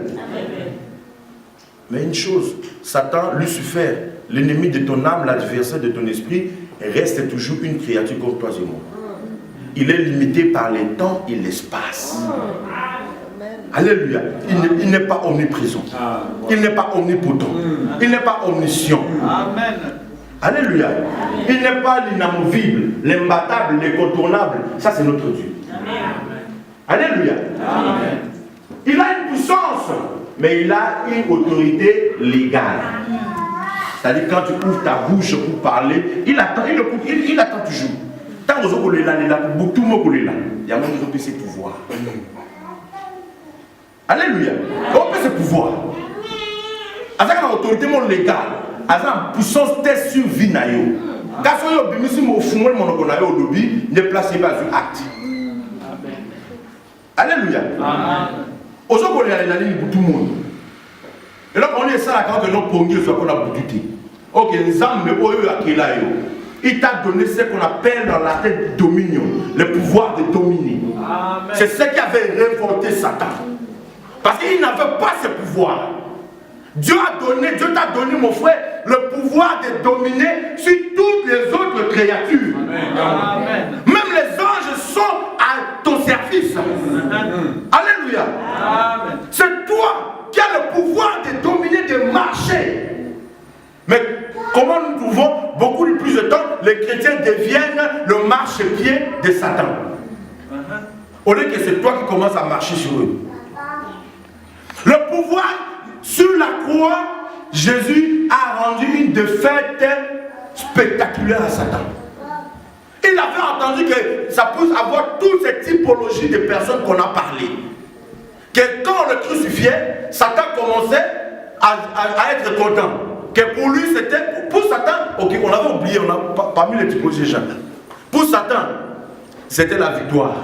Mais une chose, Satan, Lucifer, l'ennemi de ton âme, l'adversaire de ton esprit, reste toujours une créature comme toi et moi. Il est limité par les temps et l'espace. Alléluia. Il n'est pas omniprésent. Il n'est pas omnipotent. Il n'est pas omniscient. Amen. Alléluia. Il n'est pas l'inamovible, l'imbattable, l'incontournable. Ça, c'est notre Dieu. Alléluia. Amen. Il a une puissance, mais il a une autorité légale. C'est-à-dire, quand tu ouvres ta bouche pour parler, il attend toujours. Tant que vous êtes là, tout le monde est là. Il y a un monde qui a ses pouvoirs. Alléluia. On peut ses pouvoirs. Avec l'autorité légale, avec la puissance test sur vie. Quand vous avez mis au fond, vous avez au lobby, ne placez pas un acte. Alléluia. Aujourd'hui, on est la ligne pour tout le monde. Et là, on est ça quand on a pongé, on a boututé. Ok, il t'a donné ce qu'on appelle dans la tête dominion, le pouvoir de dominer. C'est ce qui avait révolté Satan. Parce qu'il n'avait pas ce pouvoir. Dieu t'a donné, mon frère, le pouvoir de dominer sur toutes les autres créatures. Amen. Même les anges sont à ton service. Alléluia. C'est toi qui as le pouvoir de dominer, de marcher. Mais comment nous trouvons beaucoup plus de temps, les chrétiens deviennent le marchepied de Satan. Au lieu que c'est toi qui commences à marcher sur eux. Le pouvoir sur la croix, Jésus a rendu une défaite spectaculaire à Satan. Il avait entendu que ça puisse avoir toutes ces typologies de personnes qu'on a parlé. Que quand on le crucifiait, Satan commençait à être content. Que pour lui, c'était, pour Satan, ok, on avait oublié, on a parmi les typologies de gens. Pour Satan, c'était la victoire.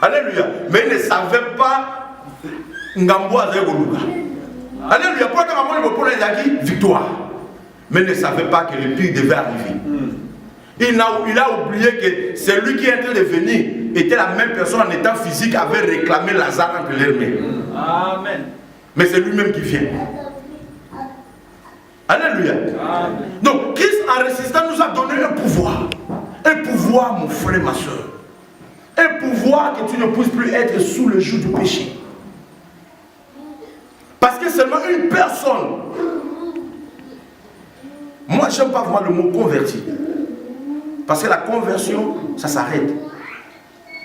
Alléluia. Mais il ne savait pas Ngambo Azegoluka. Alléluia. Pour que victoire. Mais il ne savait pas que le pire devait arriver. Il a oublié que celui qui est en train de venir était la même personne en état physique, avait réclamé Lazare entre les mains. Amen. Mais c'est lui-même qui vient. Alléluia. Amen. Donc Christ en résistant nous a donné un pouvoir. Un pouvoir, mon frère, ma soeur. Un pouvoir que tu ne puisses plus être sous le joug du péché. Parce que seulement une personne. Moi, j'aime pas vraiment le mot converti. Parce que la conversion, ça s'arrête.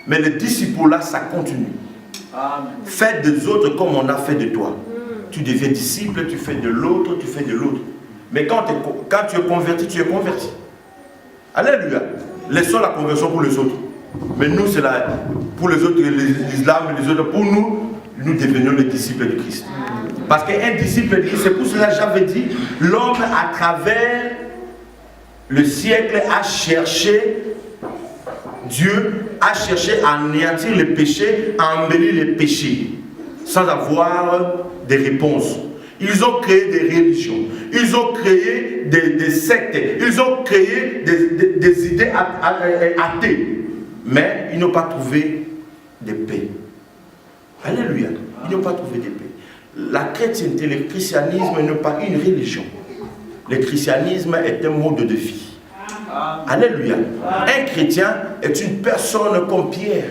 Mais le disciple là, ça continue. Amen. Fais des autres comme on a fait de toi. Tu deviens disciple, tu fais de l'autre, tu fais de l'autre. Mais quand tu es converti, tu es converti. Alléluia. Laissons la conversion pour les autres. Mais nous, c'est pour les autres, l'islam et les autres, pour nous, nous devenons les disciples de Christ. Parce qu'un disciple de Christ, c'est pour cela que j'avais dit, l'homme à travers le siècle a cherché, Dieu a cherché à anéantir les péchés, à embellir les péchés, sans avoir des réponses. Ils ont créé des religions, ils ont créé des sectes, ils ont créé des idées athées, mais ils n'ont pas trouvé de paix. Alléluia, ils n'ont pas trouvé de paix. La chrétienté, le christianisme n'est pas une religion. Le christianisme est un mode de vie. Alléluia. Un chrétien est une personne comme Pierre.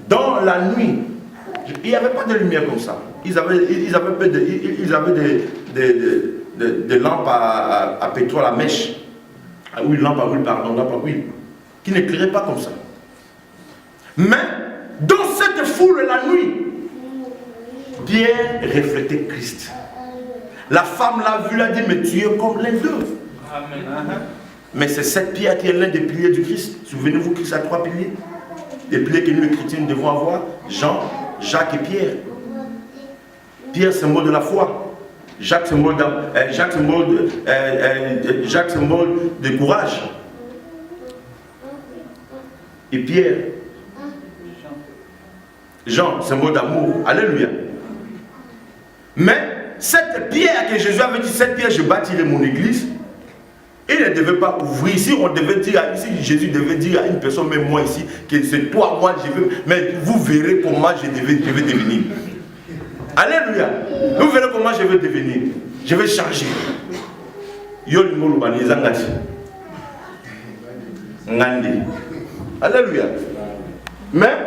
Dans la nuit, il n'y avait pas de lumière comme ça. Ils avaient des lampes à pétrole, à mèche. À huile, lampe à huile, pardon, lampe à huile. Qui n'éclairaient pas comme ça. Mais, dans cette foule la nuit, Pierre reflétait Christ. La femme l'a vu, l'a dit, mais tu es comme l'un d'eux. Mais c'est cette pierre qui est l'un des piliers du Christ. Souvenez-vous, Christ a 3 piliers. Les piliers que nous, les chrétiens, nous devons avoir. Jean, Jacques et Pierre. Pierre, symbole de la foi. Jacques, symbole de courage. Et Pierre, Jean, symbole d'amour. Alléluia. Mais cette pierre que Jésus avait dit, cette pierre, je bâtirai mon église. Il ne devait pas ouvrir. Si on devait dire, si Jésus devait dire à une personne, même moi ici, que c'est toi, moi, je veux, mais vous verrez comment je vais devenir. Alléluia. Vous verrez comment je vais devenir. Je vais changer. Alléluia. Mais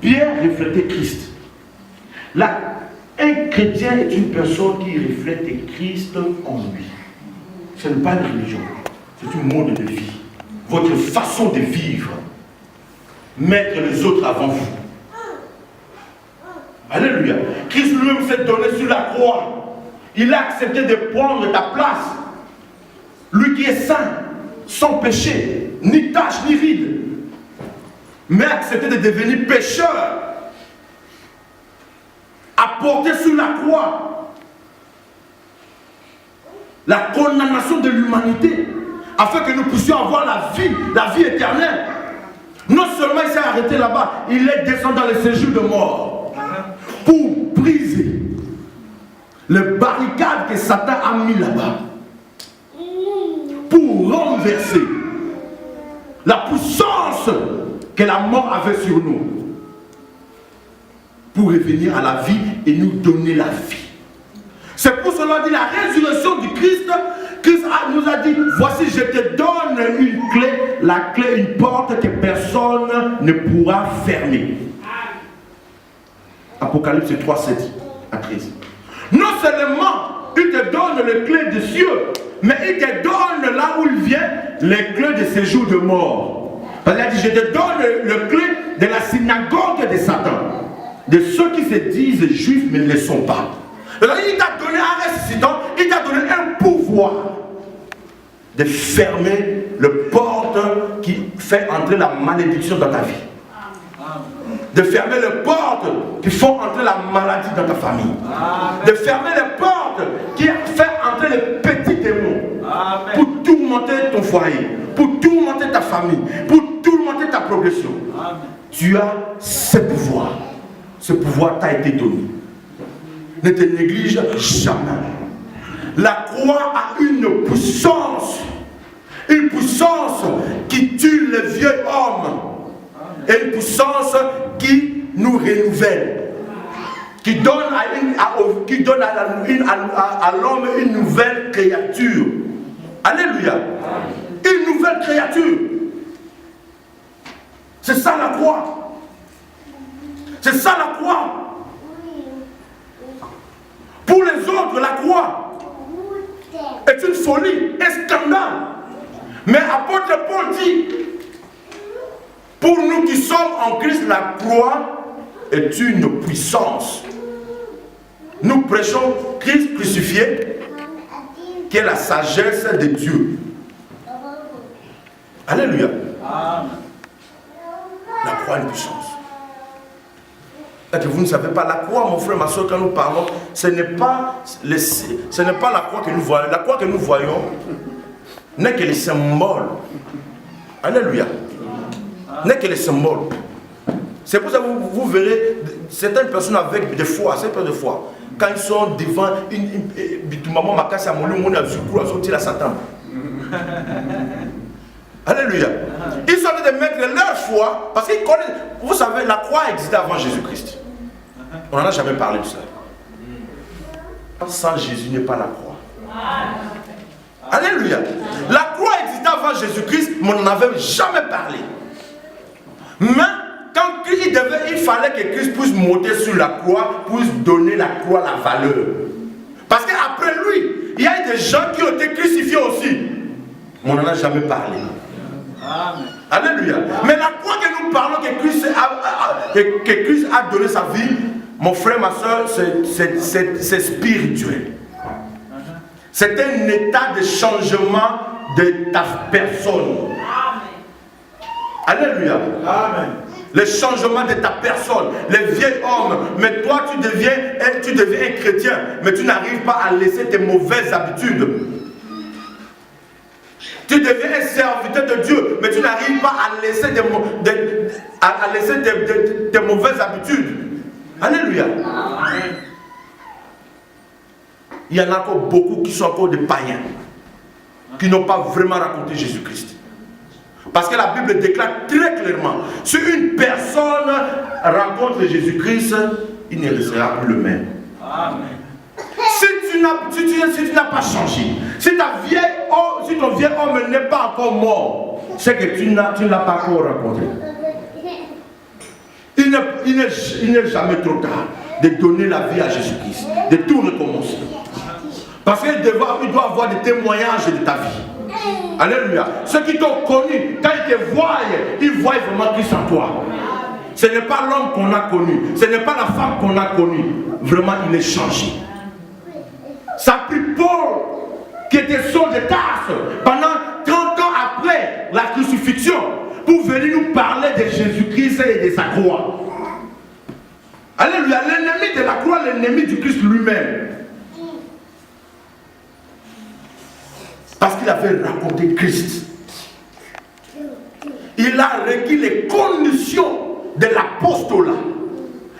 Pierre reflétait Christ. Là, un chrétien est une personne qui reflète Christ en lui. Ce n'est pas une religion, c'est un mode de vie. Votre façon de vivre. Mettre les autres avant vous. Alléluia. Christ lui-même s'est donné sur la croix. Il a accepté de prendre ta place. Lui qui est saint, sans péché, ni tache, ni ride. Mais a accepté de devenir pécheur. A porté sur la croix la condamnation de l'humanité, afin que nous puissions avoir la vie éternelle. Non seulement il s'est arrêté là-bas, il est descendu dans le séjour de mort pour briser les barricades que Satan a mis là-bas, pour renverser la puissance que la mort avait sur nous, pour revenir à la vie et nous donner la vie. C'est pour cela dit la résurrection du Christ. Christ nous a dit, voici je te donne une clé, la clé, une porte que personne ne pourra fermer. Apocalypse 3, 7 à 13. Non seulement il te donne les clés des cieux, mais il te donne là où il vient les clés de séjour de mort. Il a dit, je te donne les clés de la synagogue de Satan, de ceux qui se disent juifs mais ne le sont pas. Alors, il t'a donné un ressuscitant, il t'a donné un pouvoir de fermer le porte qui fait entrer la malédiction dans ta vie. De fermer les portes qui font entrer la maladie dans ta famille. De fermer les portes qui font entrer les petits démons. Pour tourmenter ton foyer, pour tourmenter ta famille, pour tourmenter ta progression. Tu as ce pouvoir. Ce pouvoir t'a été donné. Ne te néglige jamais. La croix a une puissance qui tue le vieux homme, et une puissance qui nous renouvelle, qui donne à l'homme une nouvelle créature. Alléluia. Une nouvelle créature. C'est ça la croix. C'est ça la croix. Pour les autres, la croix est une folie, un scandale. Mais apôtre Paul dit, pour nous qui sommes en Christ, la croix est une puissance. Nous prêchons Christ crucifié, qui est la sagesse de Dieu. Alléluia. La croix est une puissance. Que vous ne savez pas, la croix, mon frère, ma soeur, quand nous parlons, ce n'est pas la croix que nous voyons. La croix que nous voyons n'est que le symbole. Alléluia. N'est que le symbole. C'est pour ça que vous verrez certaines personnes avec des foi, c'est pas de foi. Quand ils sont devant maman m'a cassé à mon lit, à Satan. Alléluia. Ils sont en train de mettre leur foi parce qu'ils connaissent. Vous savez, la croix existait avant Jésus-Christ. On n'en a jamais parlé de ça. Sans Jésus n'est pas la croix. Alléluia. La croix existait avant Jésus-Christ, mais on n'en avait jamais parlé. Mais quand il fallait que Christ puisse monter sur la croix, puisse donner la croix la valeur. Parce qu'après lui, il y a des gens qui ont été crucifiés aussi. Mais on n'en a jamais parlé. Amen. Alléluia. Mais la croix que nous parlons, que Christ a donné sa vie, mon frère, ma soeur, c'est spirituel. C'est un état de changement de ta personne. Alléluia. Amen. Le changement de ta personne, le vieil homme. Mais toi, tu deviens un chrétien, mais tu n'arrives pas à laisser tes mauvaises habitudes. Tu deviens un serviteur de Dieu, mais tu n'arrives pas à laisser tes mauvaises habitudes. Alléluia. il y en a encore beaucoup qui sont encore des païens, qui n'ont pas vraiment raconté Jésus-Christ. Parce que la Bible déclare très clairement, si une personne rencontre Jésus-Christ, il ne restera plus le même. Amen. Si tu n'as pas changé, si ton vieil homme n'est pas encore mort, c'est que tu ne l'as pas encore rencontré. Il n'est jamais trop tard de donner la vie à Jésus-Christ, de tout recommencer. Parce qu'il doit avoir des témoignages de ta vie. Alléluia. Ceux qui t'ont connu, quand ils te voient, ils voient vraiment Christ en toi. Ce n'est pas l'homme qu'on a connu, ce n'est pas la femme qu'on a connue. Vraiment, il est changé. Ça a pris Paul, qui était Saul de Tarse, pendant 30 ans après la crucifixion, pour venir nous parler de Jésus-Christ et de sa croix. Alléluia. L'ennemi de la croix, l'ennemi du Christ lui-même. Parce qu'il avait raconté Christ. Il a requis les conditions de l'apostolat.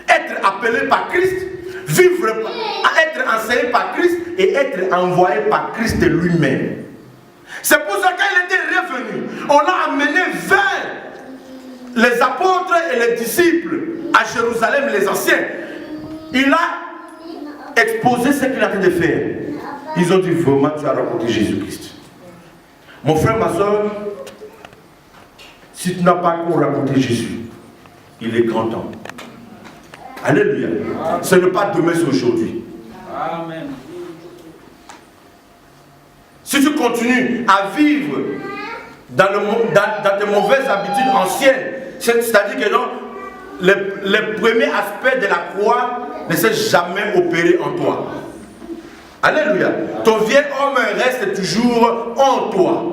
Être appelé par Christ, vivre, être enseigné par Christ et être envoyé par Christ lui-même. C'est pour ça qu'il était revenu. On l'a amené vers les apôtres et les disciples à Jérusalem, les anciens. Il a exposé ce qu'il a train de faire. Ils ont dit vraiment, tu as rencontré Jésus-Christ. Mon frère, ma soeur, si tu n'as pas encore rencontré Jésus, il est grand temps. Alléluia. Ce n'est pas demain, c'est aujourd'hui. Amen. Si tu continues à vivre dans tes mauvaises habitudes anciennes, c'est-à-dire que non, le premier aspect de la croix ne s'est jamais opéré en toi. Alléluia. Ton vieil homme reste toujours en toi.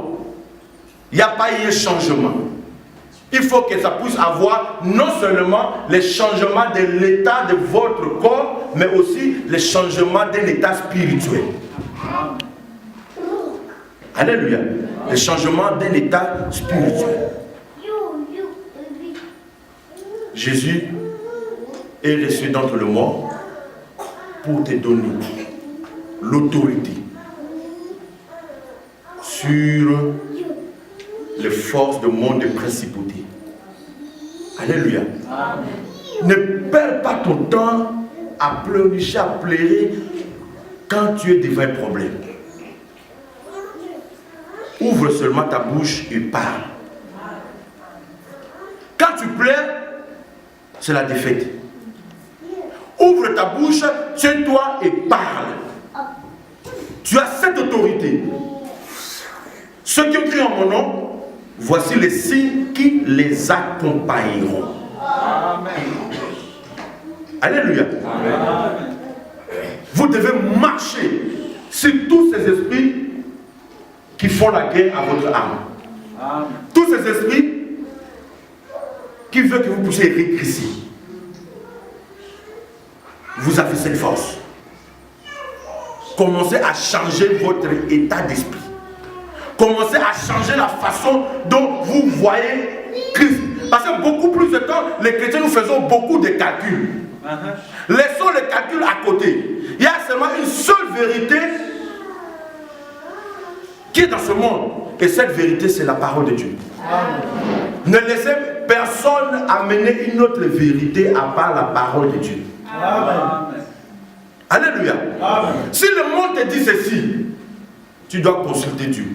Il n'y a pas eu de changement. Il faut que ça puisse avoir non seulement les changements de l'état de votre corps, mais aussi les changements d'un état spirituel. Alléluia. Les changements d'un état spirituel. Jésus est ressuscité d'entre les morts pour te donner l'autorité sur les forces du monde des principautés. Alléluia. Amen. Ne perds pas ton temps à pleurnicher, à pleurer quand tu es devant un problème. Ouvre seulement ta bouche et parle. Quand tu pleures, c'est la défaite. Ouvre ta bouche, tiens-toi et parle. Tu as cette autorité. Ceux qui ont cru en mon nom, voici les signes qui les accompagneront. Amen. Alléluia. Amen. Vous devez marcher sur tous ces esprits qui font la guerre à votre âme. Amen. Tous ces esprits qui veulent que vous puissiez régresser. Vous avez cette force. Commencez à changer votre état d'esprit. Commencez à changer la façon dont vous voyez Christ. Parce que beaucoup plus de temps, les chrétiens, nous faisons beaucoup de calculs. Laissons les calculs à côté. Il y a seulement une seule vérité qui est dans ce monde. Et cette vérité, c'est la parole de Dieu. Ne laissez personne amener une autre vérité à part la parole de Dieu. Amen. Alléluia. Amen. Si le monde te dit ceci, tu dois consulter Dieu.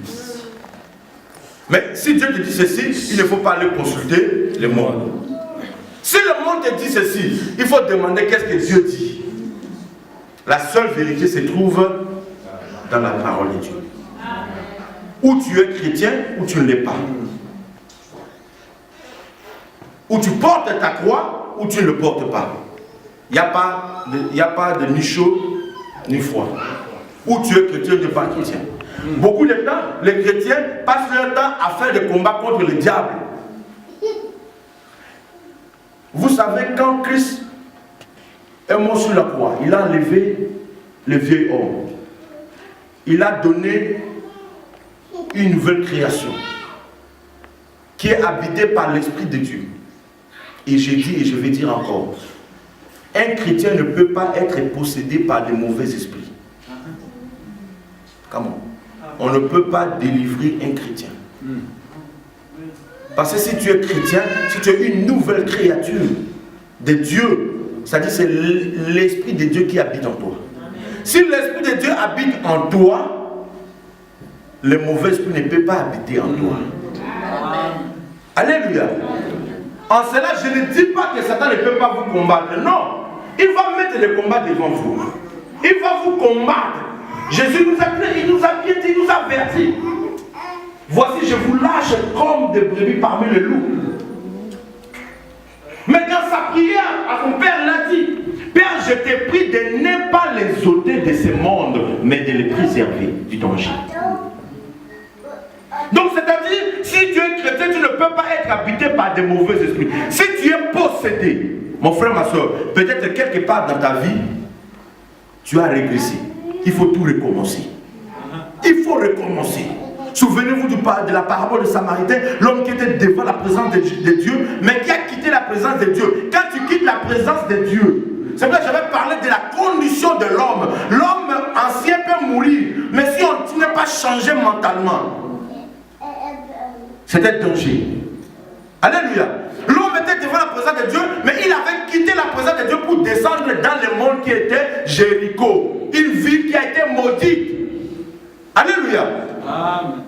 Mais si Dieu te dit ceci, il ne faut pas aller consulter le monde. Si le monde te dit ceci, il faut demander qu'est-ce que Dieu dit. La seule vérité se trouve dans la parole de Dieu. Ou tu es chrétien, ou tu ne l'es pas. Ou tu portes ta croix, ou tu ne le portes pas. Il n'y a pas de ni chaud, ni froid. Ou tu es chrétien, ou tu n'es pas chrétien. Beaucoup de temps, les chrétiens passent leur temps à faire des combats contre le diable. Vous savez, quand Christ est mort sur la croix, il a enlevé le vieil homme. Il a donné une nouvelle création qui est habitée par l'Esprit de Dieu. Et j'ai dit et je vais dire encore, un chrétien ne peut pas être possédé par de mauvais esprits. Comment? On ne peut pas délivrer un chrétien. Parce que si tu es chrétien, si tu es une nouvelle créature de Dieu, c'est-à-dire c'est l'Esprit de Dieu qui habite en toi. Si l'Esprit de Dieu habite en toi, le mauvais esprit ne peut pas habiter en toi. Alléluia. En cela, je ne dis pas que Satan ne peut pas vous combattre. Non. Il va mettre le combat devant vous. Il va vous combattre. Jésus nous a dit, il nous a bien dit, il nous a averti. Voici, je vous lâche comme des brebis parmi les loups. Mais dans sa prière, à son père, il a dit, Père, je t'ai pris de ne pas les ôter de ce monde, mais de les préserver du danger. Donc, c'est-à-dire, si tu es chrétien, tu ne peux pas être habité par des mauvais esprits. Si tu es possédé, mon frère, ma soeur, peut-être quelque part dans ta vie, tu as régressé. Il faut tout recommencer. Il faut recommencer. Souvenez-vous de la parabole de Samaritain, l'homme qui était devant la présence de Dieu, mais qui a quitté la présence de Dieu. Quand tu quittes la présence de Dieu, c'est vrai que j'avais parlé de la condition de l'homme. L'homme ancien peut mourir, mais si on n'est pas changé mentalement, c'était danger. Alléluia. L'homme était devant la présence de Dieu, mais il avait quitté la présence de Dieu pour descendre dans le monde qui était Jéricho. Une ville qui a été maudite. Alléluia. Amen.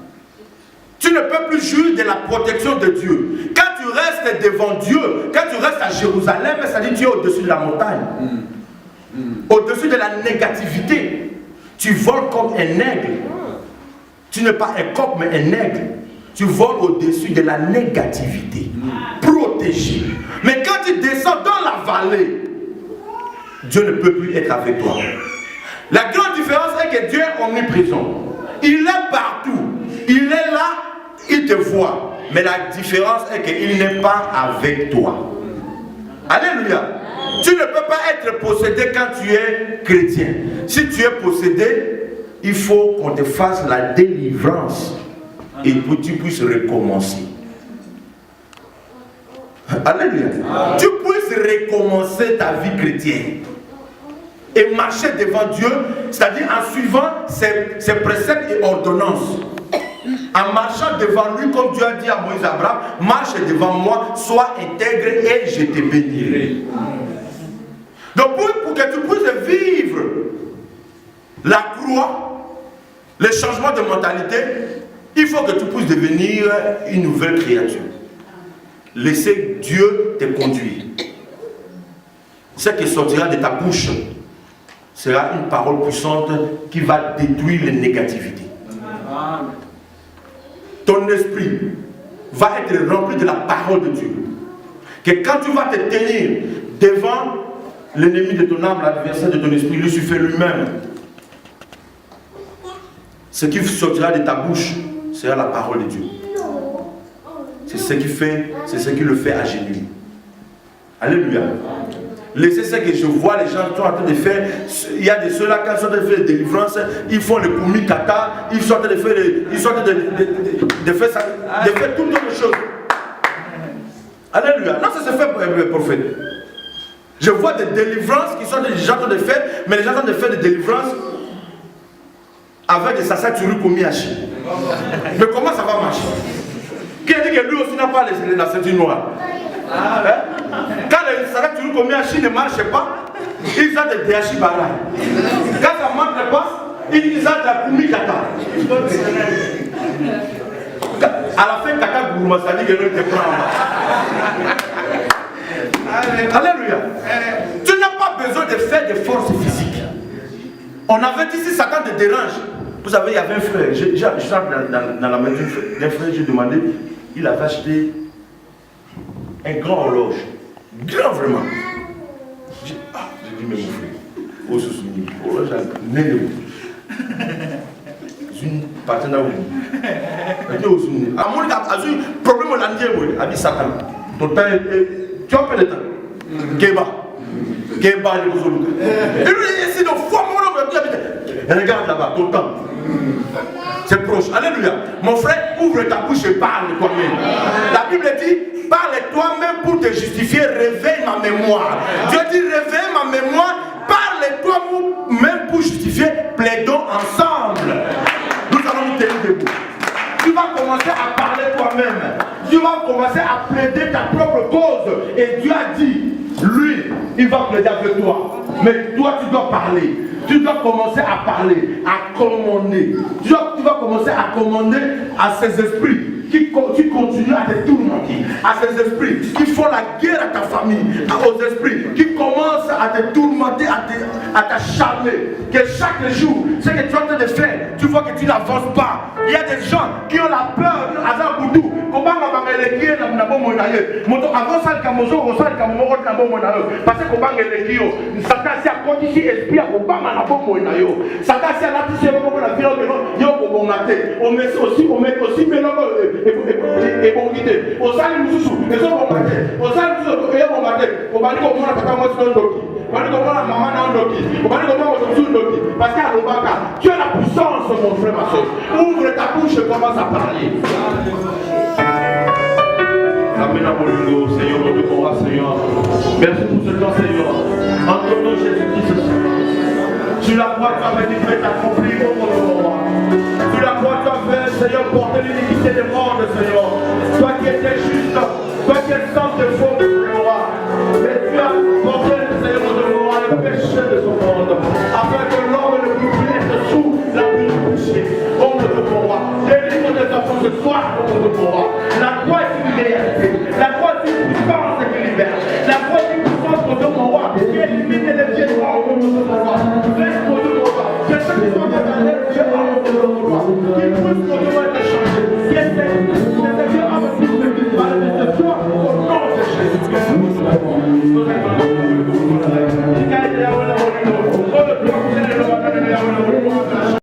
Tu ne peux plus jouir de la protection de Dieu. Quand tu restes devant Dieu, quand tu restes à Jérusalem, ça dit que tu es au-dessus de la montagne. Au-dessus de la négativité. Tu voles comme un aigle. Tu n'es pas un coq, mais un aigle. Tu voles au-dessus de la négativité. Protégé. Mais quand tu descends dans la vallée, Dieu ne peut plus être avec toi. La grande différence est que Dieu est omniprésent. Il est partout. Il est là, il te voit. Mais la différence est qu'il n'est pas avec toi. Alléluia. Tu ne peux pas être possédé quand tu es chrétien. Si tu es possédé, il faut qu'on te fasse la délivrance et que tu puisses recommencer. Alléluia. Tu puisses recommencer ta vie chrétienne et marcher devant Dieu, c'est-à-dire en suivant ses préceptes et ordonnances. En marchant devant lui, comme Dieu a dit à Moïse Abraham, marche devant moi, sois intègre et je te bénirai. Donc pour que tu puisses vivre la croix, le changement de mentalité, il faut que tu puisses devenir une nouvelle créature. Laissez Dieu te conduire. Ce qui sortira de ta bouche sera une parole puissante qui va détruire les négativités. Ton esprit va être rempli de la parole de Dieu. Que quand tu vas te tenir devant l'ennemi de ton âme, l'adversaire de ton esprit, Lucifer lui-même, ce qui sortira de ta bouche sera la parole de Dieu. C'est ce qui fait, c'est ce qui le fait agenouiller. Alléluia. Laissez ce que je vois, les gens sont en train de faire. Il y a de ceux-là, quand ils sont en train de faire des délivrances, ils font le koumi kata, ils sont en train de faire, de faire toutes les choses. Alléluia. Non, ça se fait pour le prophète. Je vois des délivrances qui sont des gens en train de faire, mais les gens sont en train de faire des délivrances avec des sasaturu komi hachi. Mais comment ça va marcher? Qui a dit que lui aussi n'a pas la ceinture noire? Quand les sasaturu komi hachi ne marchent pas, ils ont des DHI baraï. Quand ça ne marche pas, ils ont de la koumi kata. À la fin, kata gourma, ça dit que l'autre te prend en main. Alléluia. Tu n'as pas besoin de faire des forces physiques. On avait dit si Satan te dérange. Vous savez, il y avait un frère. Dans la maison d'un frère, j'ai demandé. Il avait acheté un grand horloge. Grand vraiment. J'ai dit, mais mon frère, au souvenir, horloge à Nénéo. Une partenaire. Il dit au souvenir. À mon avis, il y a un problème au landier. Il a dit Satan. Ton temps est. Tu as un peu de temps. Kéba. Kéba, il est au et lui, il essaie de fois mon regarde là-bas, ton temps. C'est proche. Alléluia. Mon frère, ouvre ta bouche et parle toi-même. La Bible dit, parle toi-même pour te justifier, réveille ma mémoire. Dieu dit, réveille ma mémoire, parle toi-même pour justifier, plaidons ensemble. commencer à parler toi-même. Tu vas commencer à plaider ta propre cause. Et Dieu a dit, lui, il va plaider avec toi. Mais toi, tu dois parler. Tu dois commencer à parler, à commander. Tu vas commencer à commander à ces esprits qui continuent à te tourmenter, à ces esprits qui font la guerre à ta famille, aux esprits qui commencent à te tourmenter, à t'acharner. Que chaque jour, ce que tu es en train de faire, tu vois que tu n'avances pas. Il y a des gens qui ont la peur de Hazard Boudou. Comment on va les guerres dans le monde? Avant ça, le Camozo, on sent le Camozo dans le monde. Parce que comment les guerres, Satan s'est accordé esprit à Obama dans le monde. Satan s'est accordé la vie de l'homme. On met aussi mélange. Et bon idée. Au salut nous sous. Et ça on va dire. Au salut nous et on va dire. On va dire comment on attaque moi sur le doki. On va dire comment la maman dans le doki. On va dire comment on sur le doki. Parce qu'à l'obaka, tu as la puissance mon frère ma soeur. Ouvre ta bouche et commence à parler. Amen à mon Seigneur, notre combat, Seigneur. Merci pour ce temps, Seigneur. En ton nom, Jésus-Christ. Sur la croix, tu avais dit que tu accompli au monde de roi. Sur la croix, tu avais, Seigneur, porté l'iniquité des mondes, Seigneur. Toi qui étais juste, toi qui es sans défaut, mon roi. Mais tu as porté, Seigneur, de roi, le péché de ce monde. Afin que l'homme ne puisse plus être sous la pluie du péché. Au monde de mon roi. Délivre tes enfants ce soir, au monde de mon roi. La croix est une réalité. La croix est une puissance qui libère. La croix est une puissance de mon roi. Qui élimine les pieds noirs au monde de mon roi.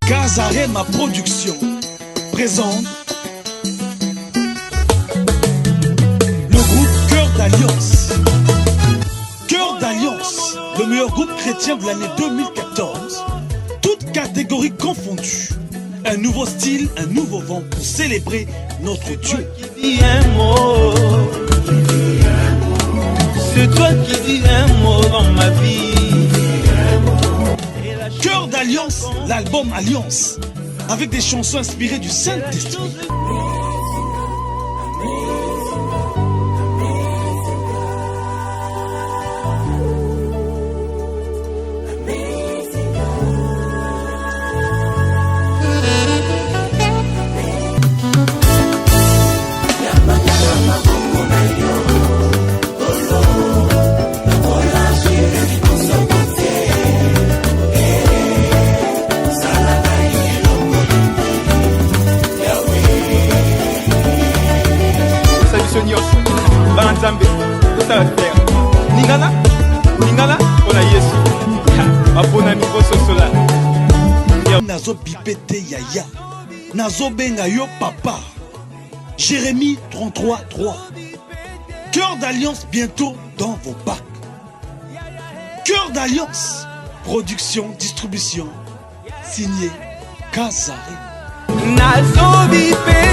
Kazare, ma production, présente le groupe Cœur d'Alliance. Cœur d'Alliance, le meilleur groupe chrétien de l'année 2014. Toutes catégories confondues. Un nouveau style, un nouveau vent pour célébrer notre Dieu. Dis un mot. C'est toi qui dis un mot dans ma vie. Cœur d'Alliance, l'album Alliance, avec des chansons inspirées du Saint-Esprit. Nazo bipete yaya, Nazo benga yo papa. Jérémie 33:3. Cœur d'Alliance bientôt dans vos bacs. Cœur d'Alliance, production, distribution, signé Kazare. Nazo bipete.